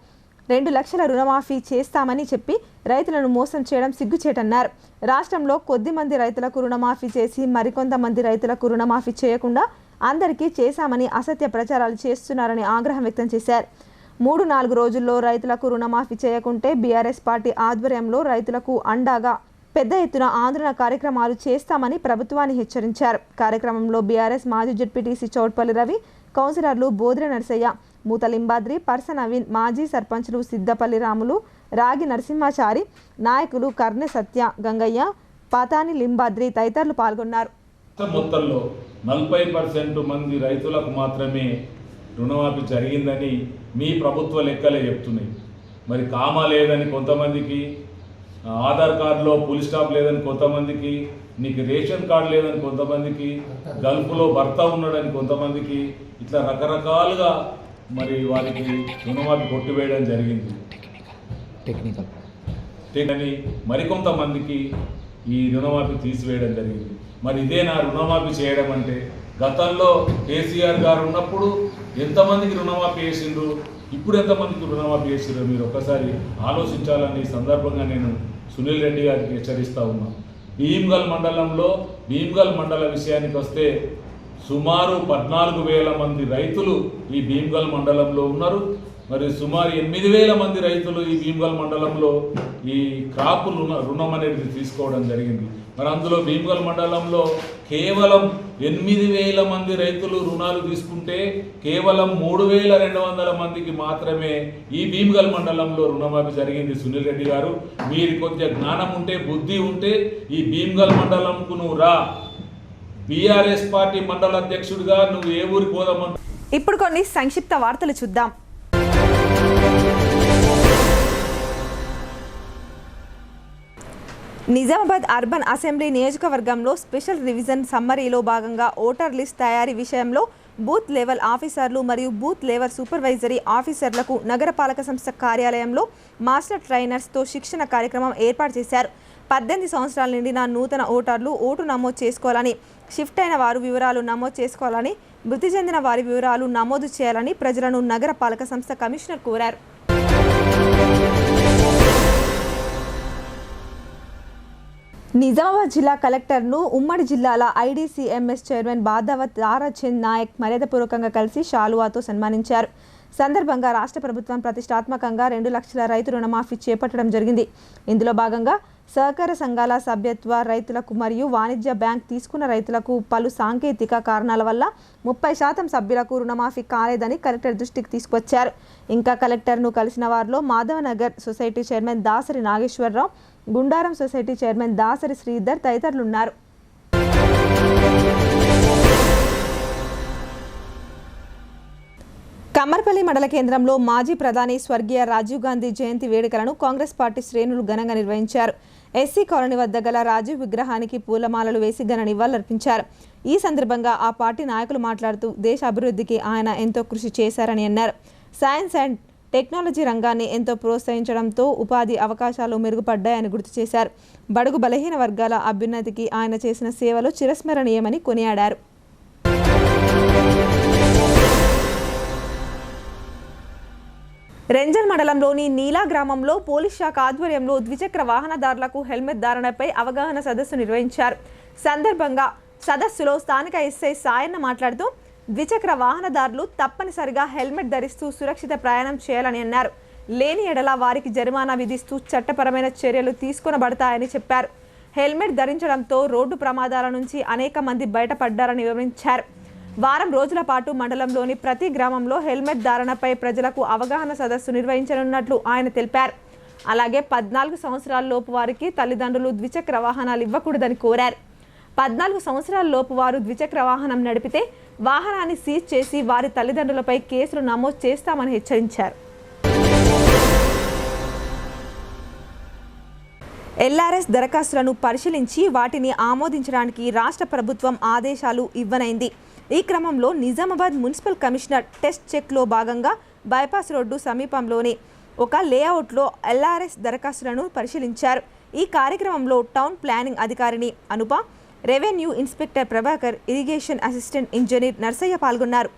2 లక్షల రుణమాఫీ చేస్తామని చెప్పి రైతులను మోసం చేయడం సిగ్గుచేటన్నారు. రాష్ట్రంలో కొద్దిమంది రైతులకు రుణమాఫీ చేసి మరికొంతమంది రైతులకు రుణమాఫీ చేయకుండా అందరికీ చేశామని అసత్య ప్రచారాలు చేస్తున్నారని ఆగ్రహం వ్యక్తం చేశారు. 3-4 రోజుల్లో రైతులకు రుణమాఫీ చేయకుంటే బీఆర్ఎస్ పార్టీ ఆధ్వర్యంలో రైతులకు అండగా పెద్ద ఎత్తున ఆందోళన కార్యక్రమాలు చేస్తామని ప్రభుత్వాన్ని హెచ్చరించారు. కార్యక్రమంలో బీఆర్ఎస్ మాజీ జెడ్పీటీసీ చౌట్పల్లి రవి, కౌన్సిలర్లు బోద్రె నరసయ్య, మూతలింబాద్రి, పర్స నవీన్, మాజీ సర్పంచ్లు సిద్దపల్లి రాములు, రాగి నరసింహాచారి, నాయకులు కర్నె సత్య, గంగయ్య, పాతాని లింబాద్రి తదితరులు పాల్గొన్నారు. మొత్తంలో 40% మంది రైతులకు మాత్రమే రుణమాఫీ జరిగిందని మీ ప్రభుత్వ లెక్కలే చెప్తున్నాయి. మరి కామా లేదని కొంతమందికి, ఆధార్ కార్డులో ఫుల్ స్టాప్ లేదని కొంతమందికి, నీకు రేషన్ కార్డు లేదని కొంతమందికి, గల్ఫ్లో భర్త ఉన్నాడని కొంతమందికి, ఇట్లా రకరకాలుగా మరి వారికి రుణమాఫీ కొట్టివేయడం జరిగింది. టెక్నికల్ మరికొంతమందికి ఈ రుణమాఫీ తీసివేయడం జరిగింది. మరి ఇదే నా రుణమాఫీ చేయడం అంటే? గతంలో కేసీఆర్ గారు ఉన్నప్పుడు ఎంతమందికి రుణమాఫీ చేసిండ్రు, ఇప్పుడు ఎంతమందికి రుణమాఫీ చేసిండ్రు మీరు ఒకసారి ఆలోచించాలని సందర్భంగా నేను సునీల్ రెడ్డి గారికి హెచ్చరిస్తూ ఉన్నా. భీమ్గల్ మండలంలో భీమ్గల్ మండల విషయానికి వస్తే సుమారు 14,000 మంది రైతులు ఈ భీమ్గల్ మండలంలో ఉన్నారు. మరి సుమారు 8,000 మంది రైతులు ఈ భీమ్గల్ మండలంలో ఈ క్రాప్ రుణం అనేది తీసుకోవడం జరిగింది. మరి అందులో భీమ్గల్ మండలంలో కేవలం 8,000 మంది రైతులు రుణాలు తీసుకుంటే కేవలం 3,200 మందికి మాత్రమే ఈ భీమ్గల్ మండలంలో రుణమాఫీ జరిగింది. సునీల్ రెడ్డి గారు, మీరు కొంచెం జ్ఞానం ఉంటే, బుద్ధి ఉంటే ఈ భీమ్గల్ మండలంకు నువ్వు రా. బీఆర్ఎస్ పార్టీ మండల అధ్యక్షుడిగా నువ్వు ఏ ఊరికి పోదామని. ఇప్పుడు కొన్ని సంక్షిప్త వార్తలు చూద్దాం. నిజామాబాద్ అర్బన్ అసెంబ్లీ నియోజకవర్గంలో స్పెషల్ రివిజన్ సమ్మరీలో భాగంగా ఓటర్ లిస్ట్ తయారీ విషయంలో బూత్ లెవెల్ ఆఫీసర్లు మరియు బూత్ లెవెల్ సూపర్వైజరీ ఆఫీసర్లకు నగరపాలక సంస్థ కార్యాలయంలో మాస్టర్ ట్రైనర్స్తో శిక్షణ కార్యక్రమం ఏర్పాటు చేశారు. 18 సంవత్సరాల నిండిన నూతన ఓటర్లు ఓటు నమోదు చేసుకోవాలని, షిఫ్ట్ అయిన వారు వివరాలు నమోదు చేసుకోవాలని, మృతి చెందిన వారి వివరాలు నమోదు చేయాలని ప్రజలను నగరపాలక సంస్థ కమిషనర్ కోరారు. నిజామాబాద్ జిల్లా కలెక్టర్ను ఉమ్మడి జిల్లాల ఐడీసీఎంఎస్ చైర్మన్ బాదావత్ తారాచంద్ నాయక్ మర్యాదపూర్వకంగా కలిసి షాలువాతో సన్మానించారు. సందర్భంగా రాష్ట్ర ప్రభుత్వం ప్రతిష్టాత్మకంగా 2 లక్షల రైతు రుణమాఫీ చేపట్టడం జరిగింది. ఇందులో భాగంగా సహకార సంఘాల సభ్యత్వ రైతులకు మరియు వాణిజ్య బ్యాంక్ తీసుకున్న రైతులకు పలు సాంకేతిక కారణాల వల్ల 30% సభ్యులకు రుణమాఫీ కాలేదని కలెక్టర్ దృష్టికి తీసుకొచ్చారు. ఇంకా కలెక్టర్ను కలిసిన వారిలో Madhavnagar society chairman Dasari Nageswararao, Gundaram society chairman Dasari Sridhar తదితరులున్నారు. కమ్మర్పల్లి మండల కేంద్రంలో మాజీ ప్రధాని స్వర్గీయ రాజీవ్ గాంధీ జయంతి వేడుకలను కాంగ్రెస్ పార్టీ శ్రేణులు ఘనంగా నిర్వహించారు. ఎస్సీ కాలనీ వద్ద గల రాజీవ్ విగ్రహానికి పూలమాలలు వేసి ఘన నివాళులర్పించారు. ఈ సందర్భంగా ఆ పార్టీ నాయకులు మాట్లాడుతూ దేశ అభివృద్ధికి ఆయన ఎంతో కృషి చేశారని అన్నారు. సైన్స్ అండ్ టెక్నాలజీ రంగాన్ని ఎంతో ప్రోత్సహించడంతో ఉపాధి అవకాశాలు మెరుగుపడ్డాయని గుర్తు చేశారు. బడుగు బలహీన వర్గాల అభ్యున్నతికి ఆయన చేసిన సేవలు చిరస్మరణీయమని కొనియాడారు. రెంజల్ మండలంలోని నీలా గ్రామంలో పోలీస్ శాఖ ఆధ్వర్యంలో ద్విచక్ర వాహనదారులకు హెల్మెట్ ధారణపై అవగాహన సదస్సు నిర్వహించారు. సందర్భంగా సదస్సులో స్థానిక ఎస్ఐ సాయన్న మాట్లాడుతూ ద్విచక్ర వాహనదారులు తప్పనిసరిగా హెల్మెట్ ధరిస్తూ సురక్షిత ప్రయాణం చేయాలని అన్నారు. లేని ఎడల వారికి జరిమానా విధిస్తూ చట్టపరమైన చర్యలు తీసుకొనబడతాయని చెప్పారు. హెల్మెట్ ధరించడంతో రోడ్డు ప్రమాదాల నుంచి అనేక మంది బయటపడ్డారని వివరించారు. వారం రోజుల పాటు మండలంలోని ప్రతి గ్రామంలో హెల్మెట్ ధారణపై ప్రజలకు అవగాహన సదస్సు నిర్వహించనున్నట్లు ఆయన తెలిపారు. అలాగే 14 సంవత్సరాల లోపు వారికి తల్లిదండ్రులు ద్విచక్ర వాహనాలు ఇవ్వకూడదని కోరారు. 14 సంవత్సరాల లోపు వారు ద్విచక్ర వాహనం నడిపితే వాహనాన్ని సీజ్ చేసి వారి తల్లిదండ్రులపై కేసులు నమోదు చేస్తామని హెచ్చరించారు. ఎల్ఆర్ఎస్ దరఖాస్తులను పరిశీలించి వాటిని ఆమోదించడానికి రాష్ట్ర ప్రభుత్వం ఆదేశాలు ఇవ్వనైంది. ఈ క్రమంలో నిజామాబాద్ మున్సిపల్ కమిషనర్ టెస్ట్ చెక్లో భాగంగా బైపాస్ రోడ్డు సమీపంలోని ఒక లేఅవుట్లో ఎల్ఆర్ఎస్ దరఖాస్తులను పరిశీలించారు. ఈ కార్యక్రమంలో టౌన్ ప్లానింగ్ అధికారిని Anupa, revenue inspector Prabhakar, irrigation assistant engineer Narsaiah పాల్గొన్నారు.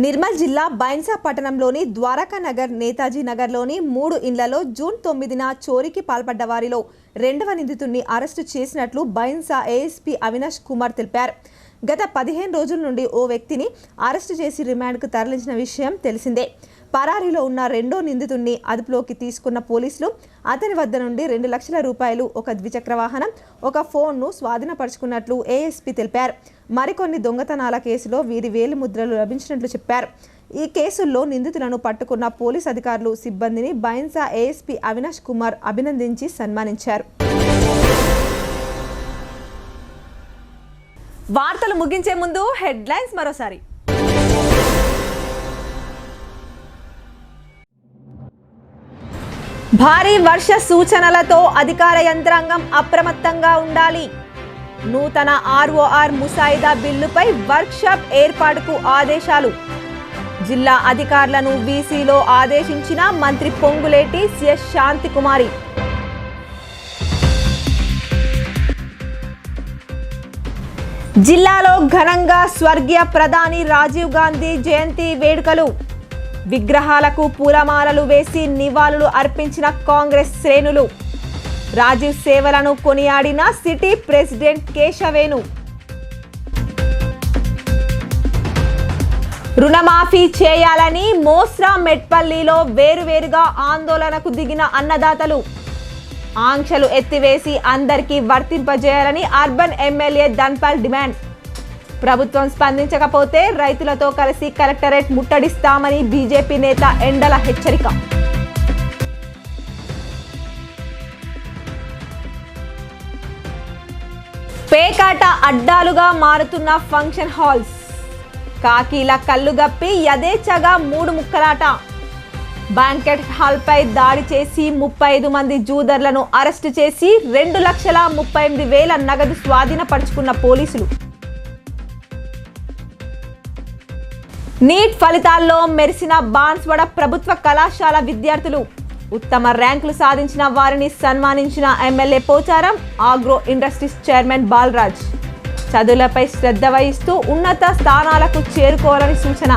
నిర్మల్ జిల్లా బైన్సా పట్టణంలోని ద్వారకా నగర్, నేతాజీ నగర్లోని 3 ఇండ్లలో జూన్ 9న చోరీకి పాల్పడ్డ వారిలో 2వ నిందితుడిని అరెస్టు చేసినట్లు బైన్సా ఏఎస్పీ అవినాష్ కుమార్ తెలిపారు. గత 15 రోజుల నుండి ఓ వ్యక్తిని అరెస్టు చేసి రిమాండ్కు తరలించిన విషయం తెలిసిందే. పరారీలో ఉన్న 2వ నిందితుడిని అదుపులోకి తీసుకున్న పోలీసులు అతని వద్ద నుండి 2 లక్షల రూపాయలు, ఒక ద్విచక్ర వాహనం, ఒక ఫోన్ను స్వాధీనపరుచుకున్నట్లు ఏఎస్పీ తెలిపారు. మరికొన్ని దొంగతనాల కేసులో వీరి వేలిముద్రలు లభించినట్లు చెప్పారు. ఈ కేసుల్లో నిందితులను పట్టుకున్న పోలీస్ అధికారులు, సిబ్బందిని బైన్సా ఏఎస్పీ అవినాష్ కుమార్ అభినందించి సన్మానించారు. వార్తలు ముగించే ముందు హెడ్లైన్స్ మరోసారి. భారీ వర్ష సూచనలతో అధికార యంత్రాంగం అప్రమత్తంగా ఉండాలి. నూతన ఆర్ఓఆర్ ముసాయిదా బిల్లుపై వర్క్షాప్ ఏర్పాటుకు ఆదేశాలు. జిల్లా అధికారులను వీసీలో ఆదేశించిన మంత్రి పొంగులేటి సిఎస్ శాంతికుమారి. జిల్లాలో ఘనంగా స్వర్గీయ ప్రధాని రాజీవ్ గాంధీ జయంతి వేడుకలు. విగ్రహాలకు పూలమాలలు వేసి నివాళులు అర్పించిన కాంగ్రెస్ శ్రేణులు. రాజీవ్ సేవలను కొనియాడిన సిటీ ప్రెసిడెంట్ కేశవేను. రుణమాఫీ చేయాలని మోస్రా మెట్పల్లిలో వేరువేరుగా ఆందోళనకు దిగిన అన్నదాతలు. ఆంక్షలు ఎత్తివేసి అందరికీ వర్తింపజేయాలని అర్బన్ ఎమ్మెల్యే ధన్పాల్ డిమాండ్. ప్రభుత్వం స్పందించకపోతే రైతులతో కలిసి కలెక్టరేట్ ముట్టడిస్తామని బీజేపీ నేత ఎండల హెచ్చరిక. పేకాట అడ్డాలుగా మారుతున్న ఫంక్షన్ హాల్స్. కాకీల కళ్ళుగప్పి యథేచ్ఛగా 3 ముక్కలాట. బ్యాంకెట్ హాల్పై దాడి చేసి 35 మంది జూదర్లను అరెస్టు చేసి 2,38,000 నగదు స్వాధీనపరుచుకున్న పోలీసులు. నీట్ ఫలితాల్లో మెరిసిన బాన్స్వాడ ప్రభుత్వ కళాశాల విద్యార్థులు. ఉత్తమ ర్యాంకులు సాధించిన వారిని సన్మానించిన MLA Pocharam, agro industries chairman Balaraj. చదువులపై శ్రద్ధ వహిస్తూ ఉన్నత స్థానాలకు చేరుకోవాలని సూచన.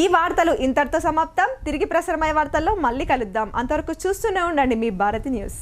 ఈ వార్తలు ఇంతటితో సమాప్తం. తిరిగి ప్రసారమయ్యే వార్తల్లో మళ్ళీ కలుద్దాం. అంతవరకు చూస్తూనే ఉండండి మీ భారతి న్యూస్.